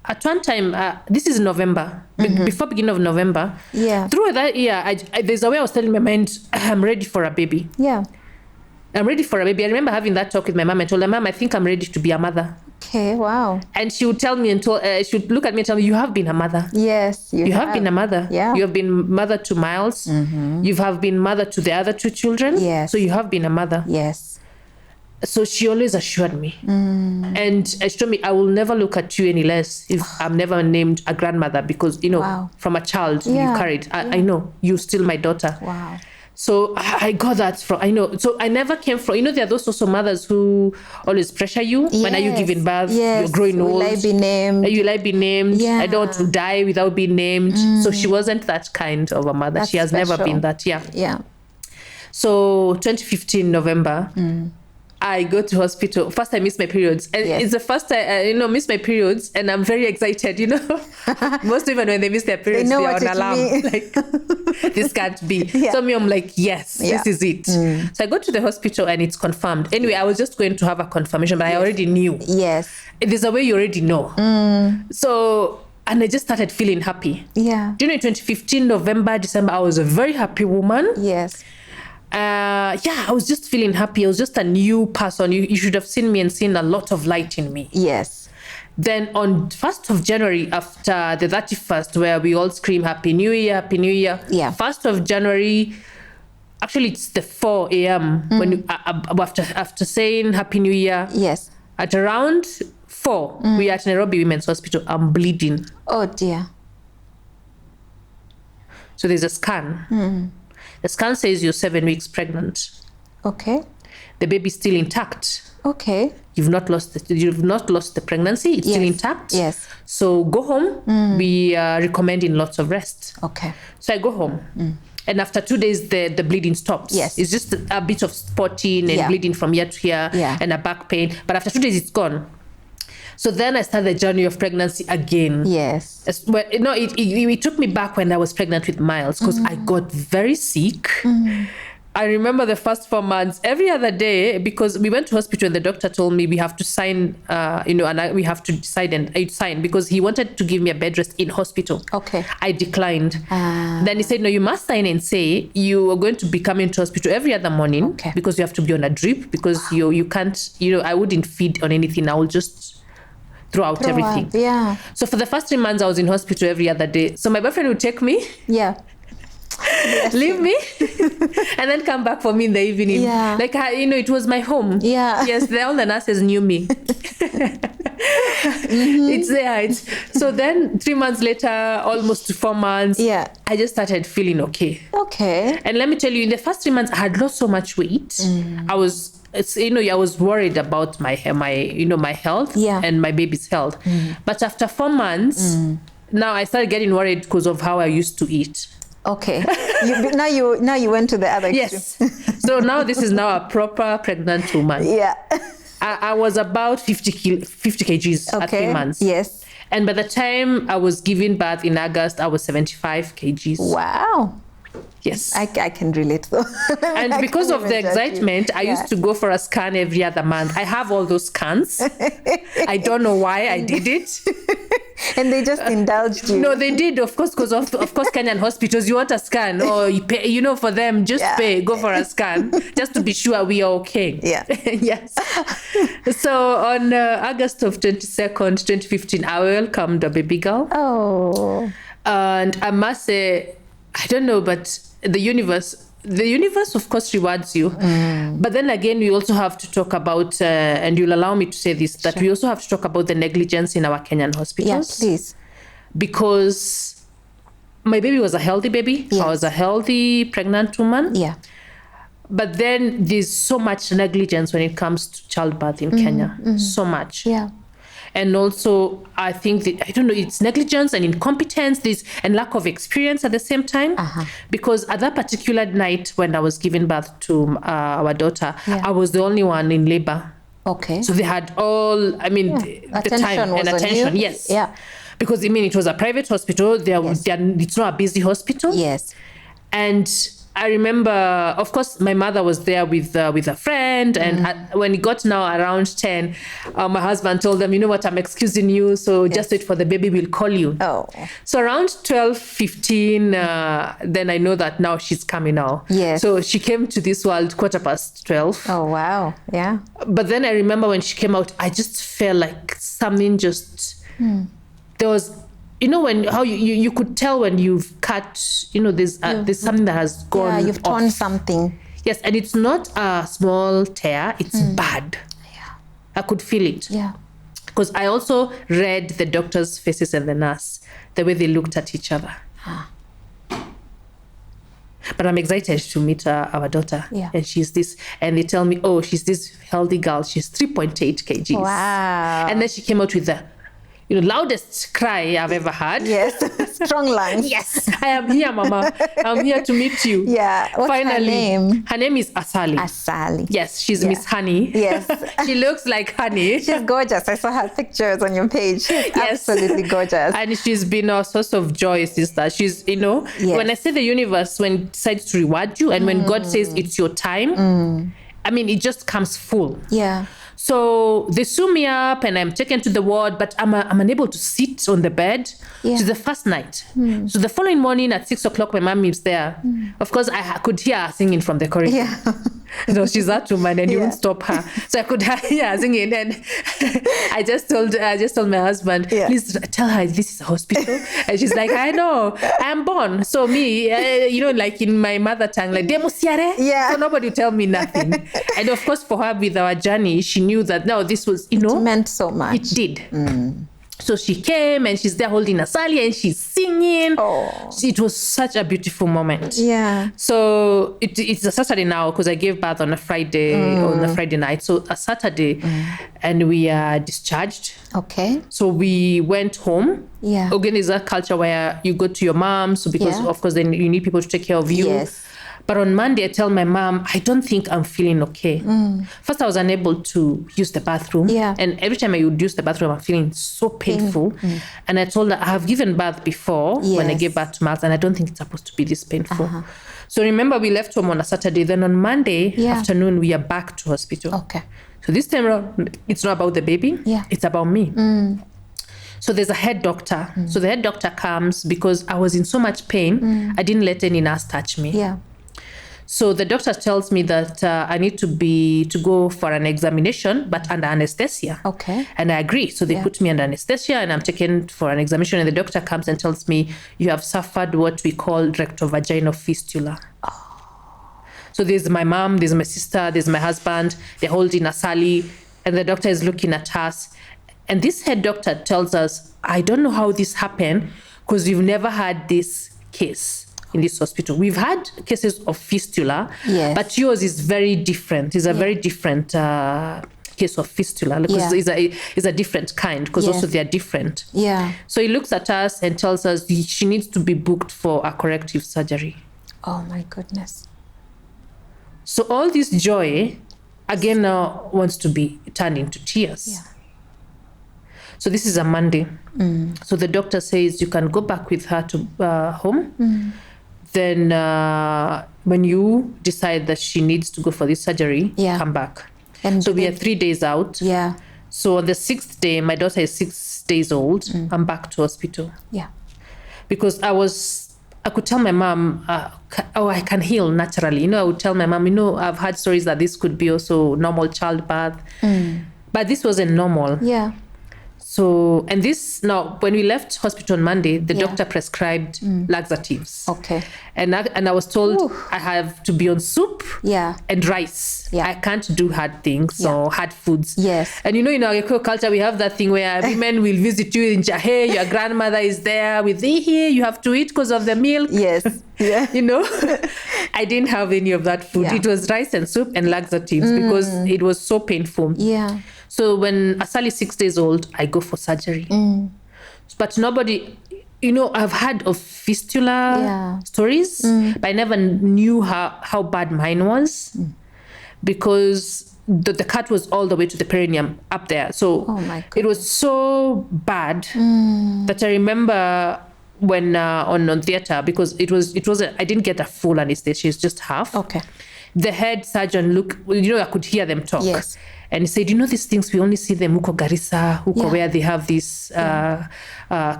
at one time, this is November, before beginning of November. Yeah. Through that year, there's a way I was telling my mind, I'm ready for a baby. Yeah. I'm ready for a baby. I remember having that talk with my mom and told her, Mom, I think I'm ready to be a mother. Okay, wow. And she would tell me she would look at me and tell me, you have been a mother. Yes, you have been a mother. Yeah. You have been mother to Miles. You have been mother to the other 2 children. Yes. So you have been a mother. Yes. So she always assured me. And she told me, I will never look at you any less if I'm never named a grandmother, because, from a child you carried. I know, you're still my daughter. Wow. So I got that from, so I never came from, there are those also mothers who always pressure you. When are you giving birth? You're growing old. Will I be named? Will I be named? Yeah. I don't want to die without being named. So she wasn't that kind of a mother. That's she has never been that. Yeah. Yeah. So 2015 November, I go to hospital. First, I miss my periods. And it's the first time, miss my periods. And I'm very excited, Most women, when they miss their periods, they are on alarm. Like, this can't be. Yeah. So I'm like, yes, this is it. So I go to the hospital and it's confirmed. Anyway, I was just going to have a confirmation, but I already knew. Yes. There's a way you already know. So, and I just started feeling happy. Yeah. Do you know, in 2015, November, December, I was a very happy woman. Yes. I was just feeling happy. I was just a new person. You should have seen me and seen a lot of light in me. Yes. Then on 1st of January, after the 31st, where we all scream Happy New Year, Happy New Year. Yeah. 1st of January, actually it's the 4 a.m. when after saying Happy New Year. Yes. At around 4, we are at Nairobi Women's Hospital. I'm bleeding. Oh dear. So there's a scan. The scan says you're 7 weeks pregnant. Okay. The baby's still intact. Okay. You've not lost the pregnancy. It's still intact. Yes. So go home. We are recommending lots of rest. Okay. So I go home. And after 2 days, the bleeding stops. Yes. It's just a bit of spotting and bleeding from here to here and a back pain. But after 2 days, it's gone. So then I started the journey of pregnancy again. Yes. It took me back when I was pregnant with Miles, because I got very sick. I remember the first 4 months, every other day, because we went to hospital and the doctor told me we have to sign, and we have to decide, and I signed because he wanted to give me a bed rest in hospital. Okay. I declined. Then he said, no, you must sign and say you are going to be coming to hospital every other morning because you have to be on a drip, because you can't, I wouldn't feed on anything. I will just throw out everything. Yeah. So for the first 3 months, I was in hospital every other day. So my boyfriend would take me. Yeah. Yes. Leave me and then come back for me in the evening. Yeah. Like, it was my home. Yeah. Yes, all the nurses knew me. It's there. So then 3 months later, almost 4 months, I just started feeling okay. Okay. And let me tell you, in the first 3 months, I had lost so much weight. I was worried about my health and my baby's health. But after 4 months, now I started getting worried because of how I used to eat. Okay. Now you went to the other extreme. Yes. So now this is now a proper pregnant woman. Yeah. I was about 50 kgs at 3 months. Yes. And by the time I was giving birth in August, I was 75 kgs. Wow. Yes. I can relate though. And because of the excitement, I used to go for a scan every other month. I have all those scans. I don't know why I did it. And they just indulged you. No, they did, of course, because of course Kenyan hospitals, you want a scan or you pay, for them, just pay, go for a scan, just to be sure we are okay. Yeah. Yes. So on August of 22nd, 2015, I welcomed a baby girl. Oh. And I must say, I don't know, but the universe, of course, rewards you. But then again, we also have to talk about, and you'll allow me to say this, that we also have to talk about the negligence in our Kenyan hospitals. Yeah, please. Because my baby was a healthy baby. Yes. I was a healthy pregnant woman. Yeah. But then there's so much negligence when it comes to childbirth in Kenya. So much. Yeah. And also, I think that, I don't know, it's negligence and incompetence, and lack of experience at the same time. Because at that particular night when I was giving birth to our daughter, I was the only one in labor. Okay. So they had all, the time and attention. Yes. Yeah. Because, it was a private hospital. It's not a busy hospital. Yes. And I remember, of course, my mother was there with a friend. And when it got now around 10, my husband told them, you know what, I'm excusing you. So just wait for the baby, we'll call you. Oh. So around 12:15, then I know that now she's coming now. Yes. So she came to this world 12:15. Oh, wow. Yeah. But then I remember when she came out, I just felt like something just, there was, when how you could tell when you've cut, there's something that has gone. Yeah, you've torn off. something. Yes, and it's not a small tear; it's bad. Yeah. I could feel it. Yeah. Because I also read the doctor's faces and the nurse, the way they looked at each other. But I'm excited to meet our daughter. Yeah. And she's this, and they tell me, oh, she's this healthy girl. She's 3.8 kgs. Wow. And then she came out with the loudest cry I've ever had. Yes. Strong lungs. Yes, I am here, Mama. I'm here to meet you. Yeah. What's Finally, her name? Her name is Asali. Asali. Yes, she's Miss Honey. Yes. She looks like honey. She's gorgeous. I saw her pictures on your page. She's absolutely gorgeous. And she's been a source of joy, sister. She's, when I say the universe, when it decides to reward you, and when God says it's your time, it just comes full. Yeah. So they sew me up and I'm taken to the ward, but I'm unable to sit on the bed. Yeah. So the first night. So the following morning at 6:00, my mom is there. Of course, I could hear her singing from the corridor. Yeah. She's that woman and you won't stop her. So I could hear her singing. And I just told my husband, please tell her this is a hospital. And she's like, I know, I'm born. So me, like in my mother tongue, like, Demo Kiarie. Yeah. So nobody tell me nothing. And of course, for her with our journey, she knew that, no, this was, it meant so much. It did. So she came and she's there holding Asali and she's singing. Oh. It was such a beautiful moment. Yeah. So it's a Saturday now because I gave birth on a Friday, night. So a Saturday and we are discharged. Okay. So we went home. Yeah. Again, is that culture where you go to your mom. So because of course then you need people to take care of you. Yes. But on Monday, I tell my mom, I don't think I'm feeling okay. First, I was unable to use the bathroom. Yeah. And every time I would use the bathroom, I'm feeling so painful. And I told her, I have given birth before when I gave birth to Miles, and I don't think it's supposed to be this painful. So remember, we left home on a Saturday. Then on Monday afternoon, we are back to hospital. Okay. So this time around, it's not about the baby. Yeah. It's about me. So there's a head doctor. So the head doctor comes because I was in so much pain. I didn't let any nurse touch me. Yeah. So the doctor tells me that I need to go for an examination, but under anesthesia. Okay. And I agree. So they put me under anesthesia and I'm taken for an examination. And the doctor comes and tells me, you have suffered what we call rectovaginal fistula. Oh. So there's my mom, there's my sister, there's my husband. They're holding Asali and the doctor is looking at us. And this head doctor tells us, I don't know how this happened because we've never had this case in this hospital. We've had cases of fistula, but yours is very different. It's a very different case of fistula because it's a different kind because also they are different. Yeah. So he looks at us and tells us she needs to be booked for a corrective surgery. Oh my goodness. So all this joy again now wants to be turned into tears. Yeah. So this is a Monday. So the doctor says you can go back with her to home. Then when you decide that she needs to go for this surgery, come back. And so we are 3 days out. Yeah. So on the 6th day, my daughter is 6 days old. I'm back to hospital. Yeah. Because I could tell my mom, I can heal naturally. I would tell my mom, I've had stories that this could be also normal childbirth. But this wasn't normal. Yeah. So, and this, now, when we left hospital on Monday, the doctor prescribed laxatives. Okay. And I was told I have to be on soup and rice. Yeah. I can't do hard things or hard foods. Yes. And in our Eco culture, we have that thing where women will visit you in Jahe, your grandmother is there with here, you have to eat because of the milk. Yes. Yeah. I didn't have any of that food. Yeah. It was rice and soup and laxatives because it was so painful. Yeah. So when Asali is 6 days old, I go for surgery. But nobody, I've heard of fistula stories, but I never knew how bad mine was because the cut was all the way to the perineum up there. So it was so bad that I remember when on theater, because it was I didn't get a full anesthesia, it's just half. Okay. The head surgeon I could hear them talk. Yes. And he said, these things, we only see them huko Garissa, where they have these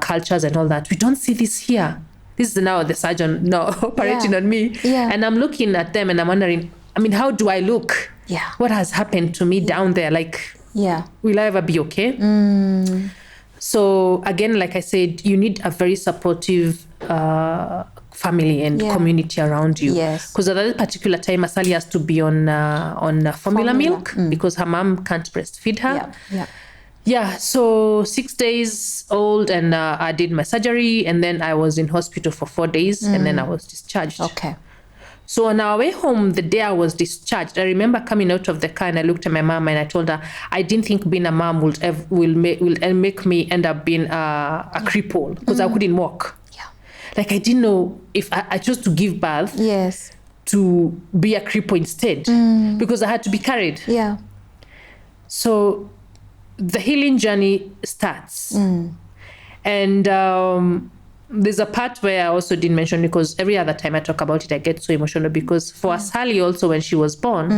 cultures and all that. We don't see this here. This is now the surgeon operating on me. Yeah. And I'm looking at them and I'm wondering, how do I look? Yeah. What has happened to me down there? Will I ever be okay? So again, like I said, you need a very supportive family and community around you. Yes. Because at that particular time, Asali has to be on formula milk because her mom can't breastfeed her. Yeah. So 6 days old, and I did my surgery, and then I was in hospital for 4 days, and then I was discharged. Okay. So on our way home, the day I was discharged, I remember coming out of the car and I looked at my mom and I told her, I didn't think being a mom will make me end up being a cripple because I couldn't walk. I didn't know if I chose to give birth to be a cripple instead because I had to be carried. Yeah. So the healing journey starts. And there's a part where I also didn't mention, because every other time I talk about it, I get so emotional because for Asali also, when she was born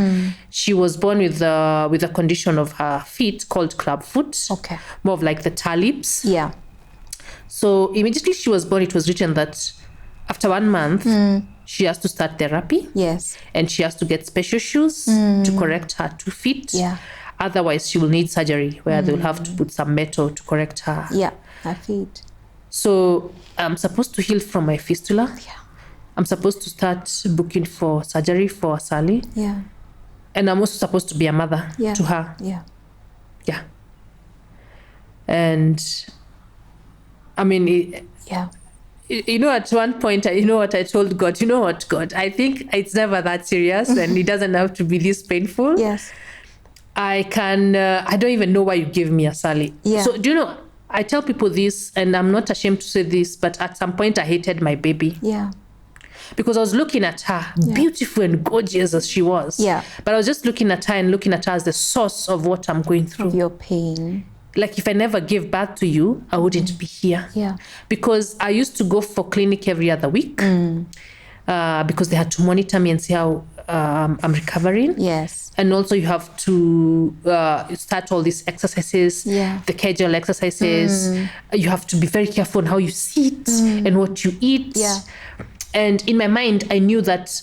with a condition of her feet called club foot. Okay. More of like the tallips. Yeah. So immediately she was born, it was written that after 1 month, she has to start therapy. Yes. And she has to get special shoes to correct her 2 feet. Yeah. Otherwise, she will need surgery where they'll have to put some metal to correct her. Yeah, her feet. So I'm supposed to heal from my fistula. Yeah. I'm supposed to start booking for surgery for Asali. Yeah. And I'm also supposed to be a mother to her. Yeah. Yeah. And at one point, what I told God, God, I think it's never that serious and it doesn't have to be this painful. Yes. I don't even know why you gave me Asali. Yeah. So, I tell people this, and I'm not ashamed to say this, but at some point I hated my baby. Yeah. Because I was looking at her, beautiful and gorgeous as she was. Yeah. But I was just looking at her as the source of what I'm going through. Of your pain. If I never gave birth to you, I wouldn't be here. Yeah. Because I used to go for clinic every other week because they had to monitor me and see how I'm recovering. Yes. And also you have to start all these exercises, the Kegel exercises. You have to be very careful on how you sit and what you eat. Yeah. And in my mind, I knew that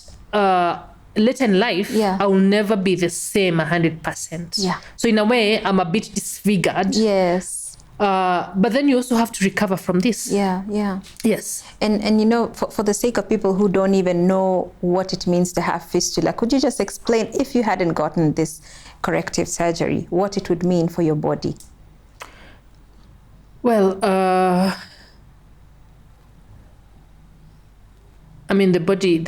later in life, I will never be the same 100%. Yeah. So in a way, I'm a bit disfigured. Yes. But then you also have to recover from this. Yeah, yeah. Yes. And for the sake of people who don't even know what it means to have fistula, could you just explain, if you hadn't gotten this corrective surgery, what it would mean for your body? Well, the body,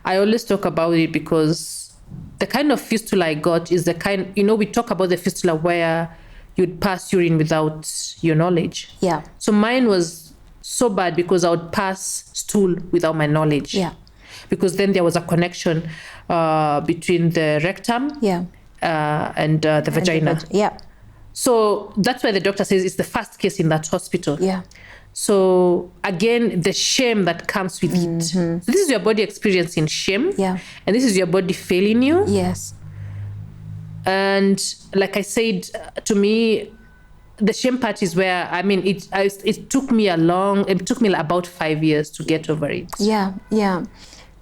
I always talk about it because the kind of fistula I got is the kind, we talk about the fistula where you'd pass urine without your knowledge. Yeah. So mine was so bad because I would pass stool without my knowledge. Yeah. Because then there was a connection between the rectum and the vagina. Yeah. So that's why the doctor says it's the first case in that hospital. Yeah. So again, the shame that comes with it. So this is your body experiencing shame. Yeah. And this is your body failing you. Yes. And like I said, to me, the shame part is where, I mean, it took me about 5 years to get over it. Yeah.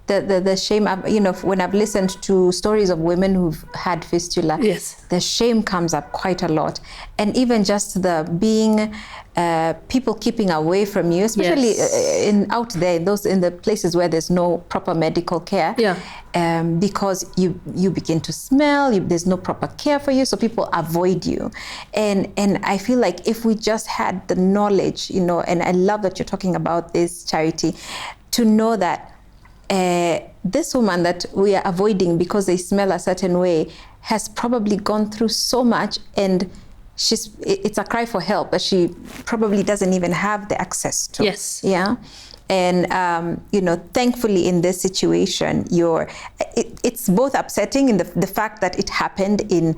The shame, you know, when I've listened to stories of women who've had fistula, yes, the shame comes up quite a lot. And even just the being, people keeping away from you, especially out there, in the places where there's no proper medical care, because you begin to smell, there's no proper care for you, so people avoid you. And I feel like if we just had the knowledge, you know, and I love that you're talking about this, Charity, to know that this woman that we are avoiding because they smell a certain way has probably gone through so much, and it's a cry for help that she probably doesn't even have the access to. Yes. Yeah. And you know, thankfully in this situation, it's both upsetting in the fact that it happened in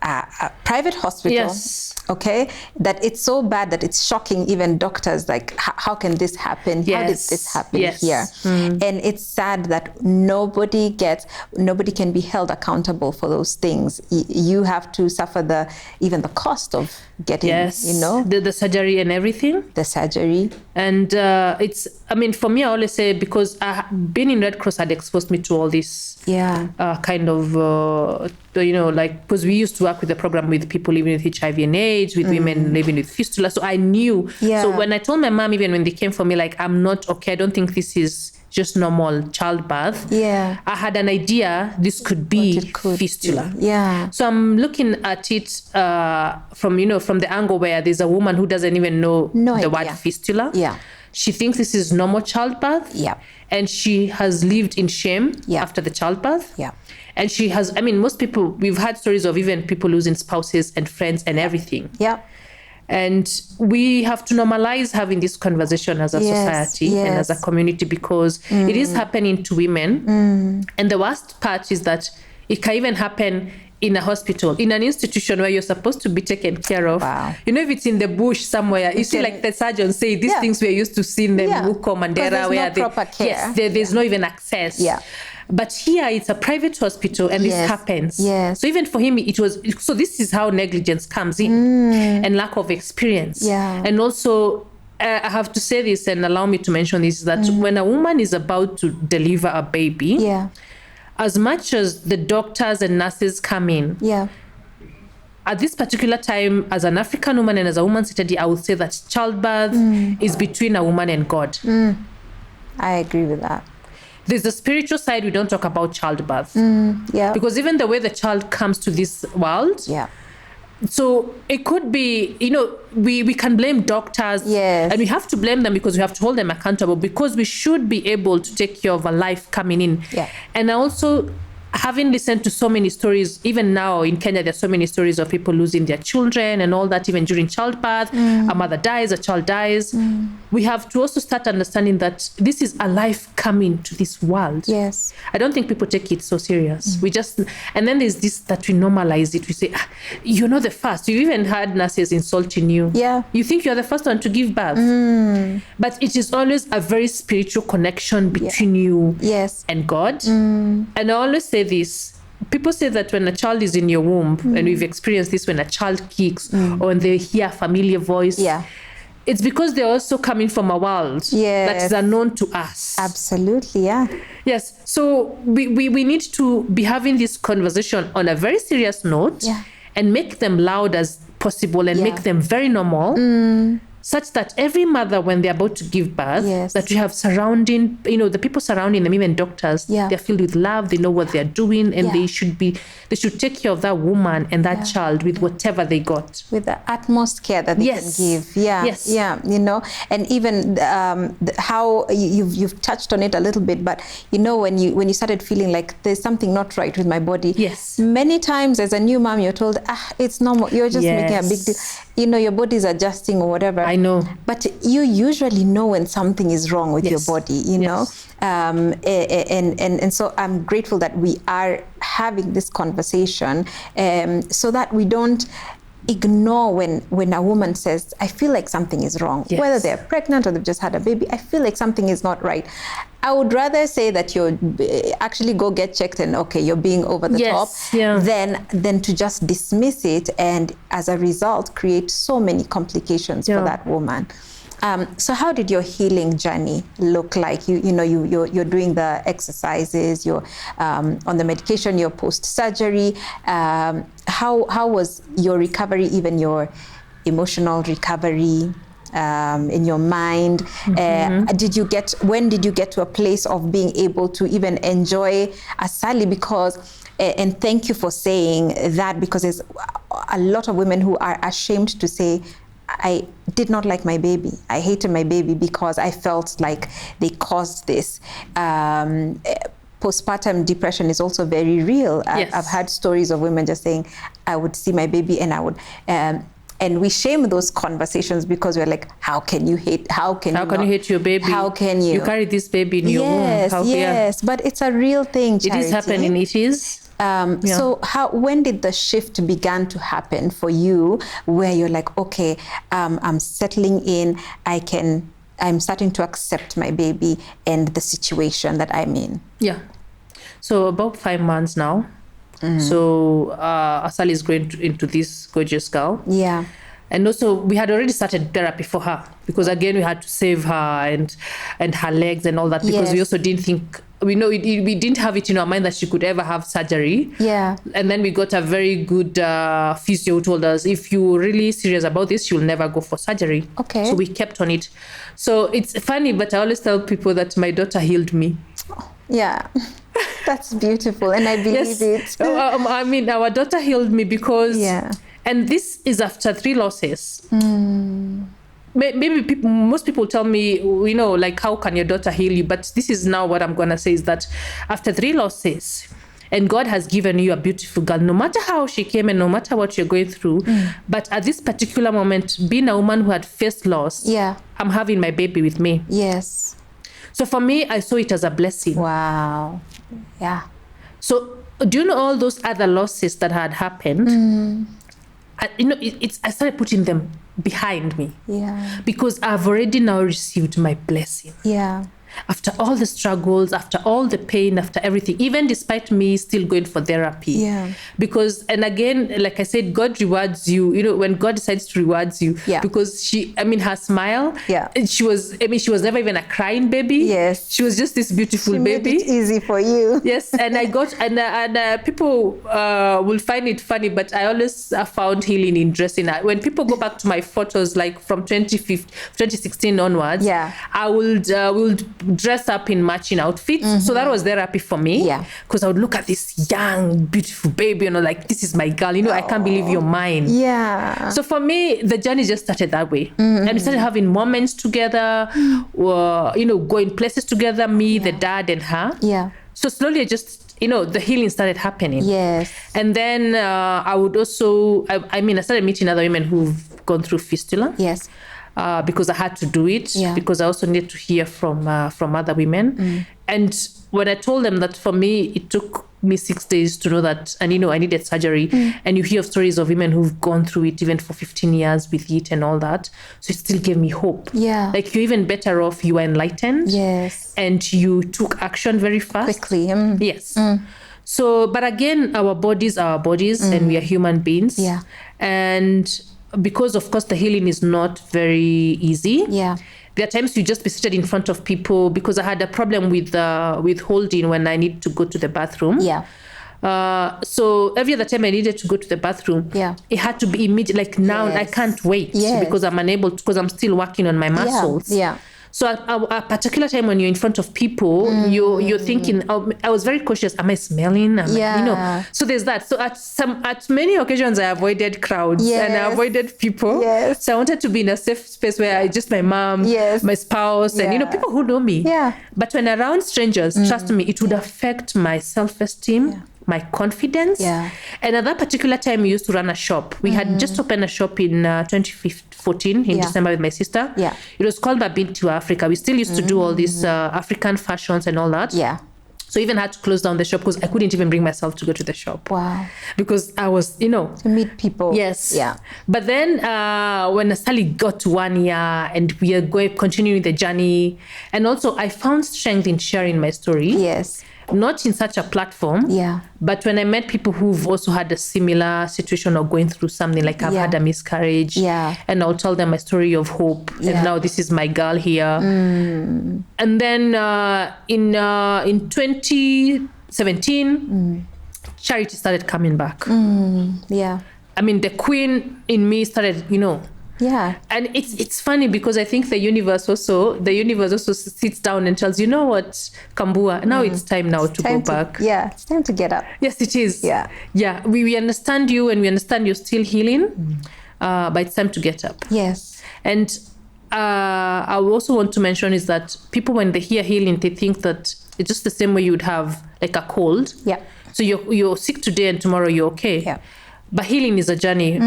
a private hospital. Yes. Okay, that it's so bad that it's shocking even doctors, like how can this happen? Yes. How did this happen yes. here? And it's sad that nobody can be held accountable for those things. You have to suffer even the cost of getting, you know, the surgery and everything. The surgery. And I mean, for me, I always say, because being in Red Cross had exposed me to all this kind of, you know, like, because we used to work with the program with people living with HIV and AIDS, with women living with fistula. So I knew. So when I told my mom, even when they came for me, like, I'm not okay, I don't think this is just normal childbirth. I had an idea this could be fistula. So I'm looking at it from the angle where there's a woman who doesn't even know the word fistula. She thinks this is normal childbirth. And she has lived in shame after the childbirth. And she has, I mean, most people, we've had stories of even people losing spouses and friends and everything. And we have to normalize having this conversation as a society and as a community, because it is happening to women. And the worst part is that it can even happen in a hospital, in an institution where you're supposed to be taken care of. You know, if it's in the bush somewhere, you see, like the surgeons say, these things we're used to seeing them, Wuko, Mandera, where no proper care. There's no even access. But here it's a private hospital, and this happens. So even for him, so this is how negligence comes in, and lack of experience. And also, I have to say this, and allow me to mention this, that when a woman is about to deliver a baby, as much as the doctors and nurses come in, at this particular time, as an African woman and as a woman citizen, I would say that childbirth is between a woman and God. I agree with that. There's the spiritual side. We don't talk about childbirth. Because even the way the child comes to this world, so it could be, you know, we can blame doctors, and we have to blame them because we have to hold them accountable, because we should be able to take care of a life coming in. And also, having listened to so many stories, even now in Kenya, there's so many stories of people losing their children and all that, even during childbirth. A mother dies, a child dies. We have to also start understanding that this is a life coming to this world. I don't think people take it so serious. We just, and then there's this that we normalize it. We say, you're not the first. You even had nurses insulting you. You think you're the first one to give birth. But it is always a very spiritual connection between you and God. And I always say this, people say that when a child is in your womb, and we've experienced this, when a child kicks or when they hear a familiar voice, it's because they're also coming from a world that is unknown to us. Absolutely, Yes, so we need to be having this conversation on a very serious note, and make them loud as possible, and make them very normal, such that every mother, when they're about to give birth, that you have surrounding, you know, the people surrounding them, even doctors, they're filled with love, they know what they're doing, and they should take care of that woman and that child with whatever they got. With the utmost care that they can give. You know, and even how you've touched on it a little bit, but you know, when you started feeling like there's something not right with my body, many times as a new mom, you're told, it's normal, you're just making a big deal. You know, your body's adjusting or whatever. I know. But you usually know when something is wrong with your body, you know. And so I'm grateful that we are having this conversation, so that we don't ignore when a woman says, I feel like something is wrong, yes. Whether they're pregnant or they've just had a baby, I feel like something is not right. I would rather say that you're actually go get checked and okay, you're being over the top, than to just dismiss it and as a result create so many complications for that woman. So how did your healing journey look like? You're doing the exercises, you're on the medication, you're post-surgery. How was your recovery, even your emotional recovery in your mind? When did you get to a place of being able to even enjoy Asali? Because and thank you for saying that, because there's a lot of women who are ashamed to say, I did not like my baby. I hated my baby because I felt like they caused this. Postpartum depression is also very real. Yes. I've had stories of women just saying, I would see my baby and I would, and we shame those conversations because we're like, how can you hate your baby? How can you? You carry this baby in your womb. Yes, but it's a real thing, Charity. It is happening, it is. So when did the shift began to happen for you where you're like, okay, I'm settling in, I'm starting to accept my baby and the situation that I'm in? Yeah. So about 5 months now. So Asali is growing into this gorgeous girl. Yeah. And also we had already started therapy for her because again we had to save her and her legs and all that because we also didn't think, we didn't have it in our mind that she could ever have surgery. Yeah. And then we got a very good physio who told us, if you're really serious about this, you'll never go for surgery. Okay. So we kept on it. So it's funny, but I always tell people that my daughter healed me. Yeah. That's beautiful. And I believe it. I mean, our daughter healed me because, and this is after 3 losses. Maybe most people tell me, like, how can your daughter heal you? But this is now what I'm going to say is that after 3 losses, and God has given you a beautiful girl, no matter how she came and no matter what you're going through, but at this particular moment, being a woman who had faced loss, I'm having my baby with me. Yes. So for me, I saw it as a blessing. Wow. Yeah. So do you know all those other losses that had happened? I started putting them behind me. Yeah. Because I've already now received my blessing. Yeah. After all the struggles, after all the pain, after everything, even despite me still going for therapy. Yeah. Because, and again, like I said, God rewards you, when God decides to reward you. Yeah. Because her smile, she was never even a crying baby. Yes. She was just this beautiful she baby. Made it easy for you. Yes. And I got, and people will find it funny, but I always found healing in dressing. When people go back to my photos, like from 2016 onwards, I will dress up in matching outfits. So that was therapy for me. Yeah. Because I would look at this young, beautiful baby, like, this is my girl. I can't believe you're mine. Yeah. So for me, the journey just started that way. And we started having moments together, going places together, me, the dad, and her. Yeah. So slowly I just, the healing started happening. Yes. And then I would also, I started meeting other women who've gone through fistula. Yes. Because I had to do it, because I also needed to hear from other women. And when I told them that for me, it took me 6 days to know that, and I needed surgery. And you hear of stories of women who've gone through it even for 15 years with it and all that. So it still gave me hope. Yeah. Like, you're even better off, you were enlightened. Yes. And you took action very fast. Quickly. Yes. So, but again, our bodies are our bodies, and we are human beings. Yeah. And because, of course, the healing is not very easy. Yeah. There are times you just be seated in front of people, because I had a problem with holding when I need to go to the bathroom. Yeah. So every other time I needed to go to the bathroom, it had to be immediate. Like now, I can't wait because I'm unable to, because I'm still working on my muscles. Yeah. So at a particular time when you're in front of people, you're thinking, I was very cautious. Am I smelling? So there's that. So at many occasions, I avoided crowds and I avoided people. Yes. So I wanted to be in a safe space where I just my mom, my spouse, and people who know me. Yeah. But when around strangers, trust me, it would affect my self-esteem. My confidence. Yeah. And at that particular time, we used to run a shop. We had just opened a shop in 2014 in December with my sister. Yeah. It was called Babin to Africa. We still used to do all these African fashions and all that. Yeah. So I even had to close down the shop because I couldn't even bring myself to go to the shop. Wow. Because I was, to meet people. Yes. Yeah. But then when Sally got to 1 year and we are continuing the journey, and also I found strength in sharing my story. Yes. Not in such a platform. Yeah. But when I met people who've also had a similar situation or going through something, like I've had a miscarriage. Yeah. And I'll tell them my story of hope. Yeah. And now this is my girl here. And then in 2017, Charity started coming back. Yeah. I mean, the queen in me started, Yeah. And it's funny because I think the universe also sits down and tells, you know what, Kambua, now it's time now to go back. Yeah, it's time to get up. Yes, it is. Yeah. Yeah, we understand you and we understand you're still healing, but it's time to get up. Yes. And I also want to mention is that people, when they hear healing, they think that it's just the same way you would have like a cold. Yeah. So you're sick today and tomorrow you're okay. Yeah. But healing is a journey.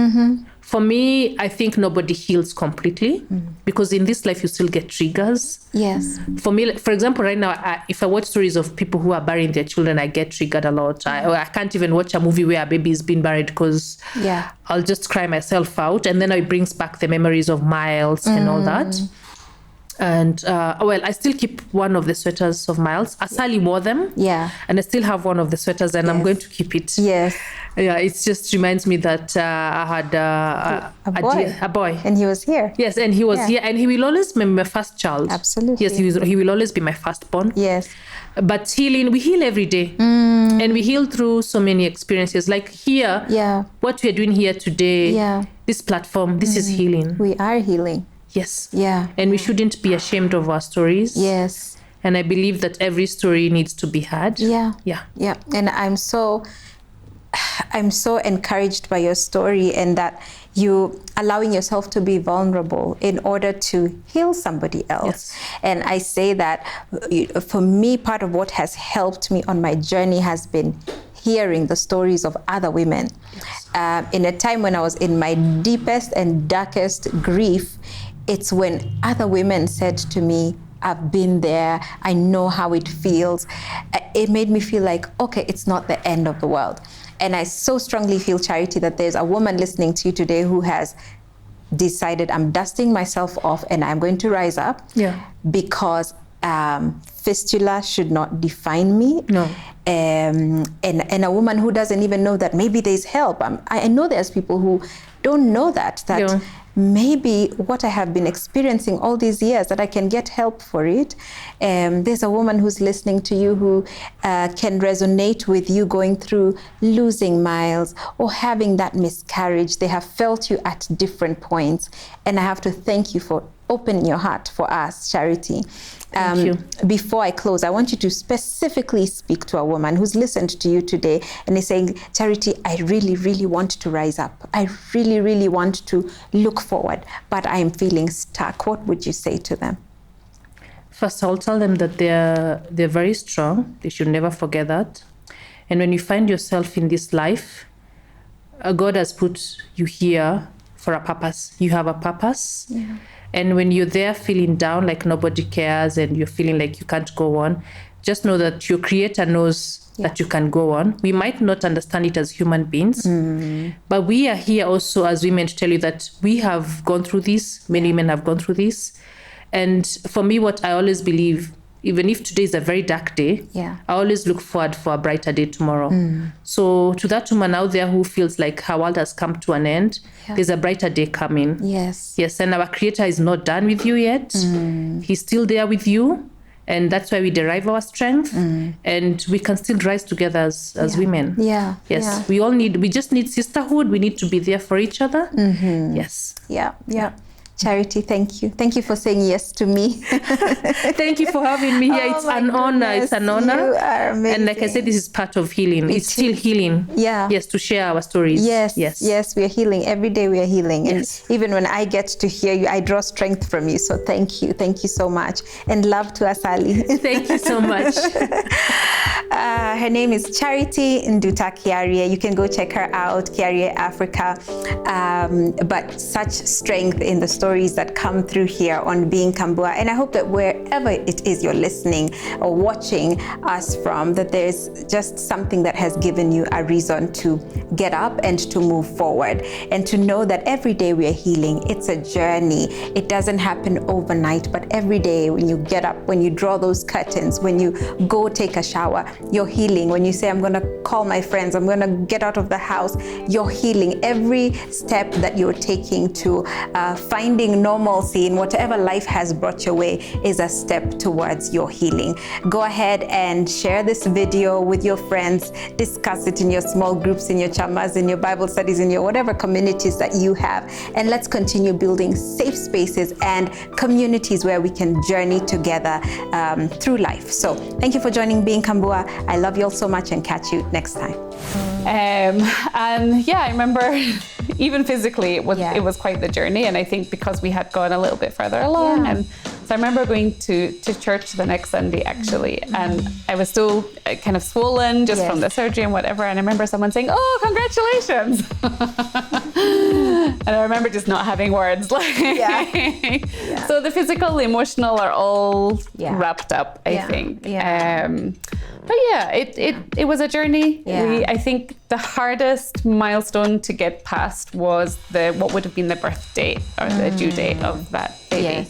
For me, I think nobody heals completely because in this life you still get triggers. Yes. For me, for example, right now, if I watch stories of people who are burying their children, I get triggered a lot. I can't even watch a movie where a baby is being buried because I'll just cry myself out. And then it brings back the memories of Miles and all that. And I still keep one of the sweaters of Miles. Asali wore them. Yeah. And I still have one of the sweaters and I'm going to keep it. Yes. Yeah, it just reminds me that I had a boy. And he was here. Yes, and he was here. And he will always be my first child. Absolutely. Yes, he will always be my firstborn. Yes. But healing, we heal every day. And we heal through so many experiences. Like here, what we are doing here today, this platform, this is healing. We are healing. Yes. Yeah. And we shouldn't be ashamed of our stories. Yes. And I believe that every story needs to be heard. Yeah. Yeah. Yeah. And I'm so encouraged by your story and that you allowing yourself to be vulnerable in order to heal somebody else. Yes. And I say that for me, part of what has helped me on my journey has been hearing the stories of other women. Yes. In a time when I was in my deepest and darkest grief, it's when other women said to me, I've been there, I know how it feels. It made me feel like, okay, it's not the end of the world. And I so strongly feel, Charity, that there's a woman listening to you today who has decided, I'm dusting myself off and I'm going to rise up. Yeah. Because fistula should not define me. No. And a woman who doesn't even know that maybe there's help. I know there's people who don't know that maybe what I have been experiencing all these years, that I can get help for it. There's a woman who's listening to you who can resonate with you going through losing Miles or having that miscarriage. They have felt you at different points. And I have to thank you for opening your heart for us, Charity. Thank you. Before I close, I want you to specifically speak to a woman who's listened to you today and is saying, Charity, I really, really want to rise up. I really, really want to look forward, but I am feeling stuck. What would you say to them? First, I'll tell them that they're very strong. They should never forget that. And when you find yourself in this life, God has put you here for a purpose. You have a purpose. Yeah. And when you're there feeling down, like nobody cares, and you're feeling like you can't go on, just know that your Creator knows that you can go on. We might not understand it as human beings, but we are here also as women to tell you that we have gone through this. Many women have gone through this. And for me, what I always believe, even if today is a very dark day, I always look forward for a brighter day tomorrow. So to that woman out there who feels like her world has come to an end, there's a brighter day coming. Yes. Yes, and our Creator is not done with you yet. He's still there with you. And that's why we derive our strength. And we can still rise together as women. Yeah. Yes. Yeah. We just need sisterhood. We need to be there for each other. Yes. Yeah. Charity, thank you. Thank you for saying yes to me. Thank you for having me here. It's an honor. It's an honor. You are amazing. And like I said, this is part of healing. It's still healing. Yeah. Yes, to share our stories. Yes. We are healing. Every day we are healing. Yes. And even when I get to hear you, I draw strength from you. So thank you. Thank you so much. And love to Asali. Thank you so much. Her name is Charity Nduta Kiarie. You can go check her out, Kiarie Africa. But such strength in the stories that come through here on Being Kambua. And I hope that wherever it is you're listening or watching us from, that there's just something that has given you a reason to get up and to move forward, and to know that every day we are healing. It's a journey. It doesn't happen overnight, but every day when you get up, when you draw those curtains, when you go take a shower, you're healing. When you say, I'm going to call my friends, I'm going to get out of the house, you're healing. Every step that you're taking to finding normalcy in whatever life has brought your way is a step towards your healing. Go ahead and share this video with your friends. Discuss it in your small groups, in your chamas, in your Bible studies, in your whatever communities that you have. And let's continue building safe spaces and communities where we can journey together through life. So thank you for joining Being Kambua. I love you all so much, and catch you next time. And yeah, I remember even physically it was quite the journey, and I think because we had gone a little bit further along, and so I remember going to church the next Sunday actually, and I was still kind of swollen just from the surgery and whatever, and I remember someone saying, "Oh, congratulations!" And I remember just not having words. So the physical, the emotional are all wrapped up, I think. But yeah, it was a journey. I think the hardest milestone to get past was what would have been the birth date or the due date of that baby.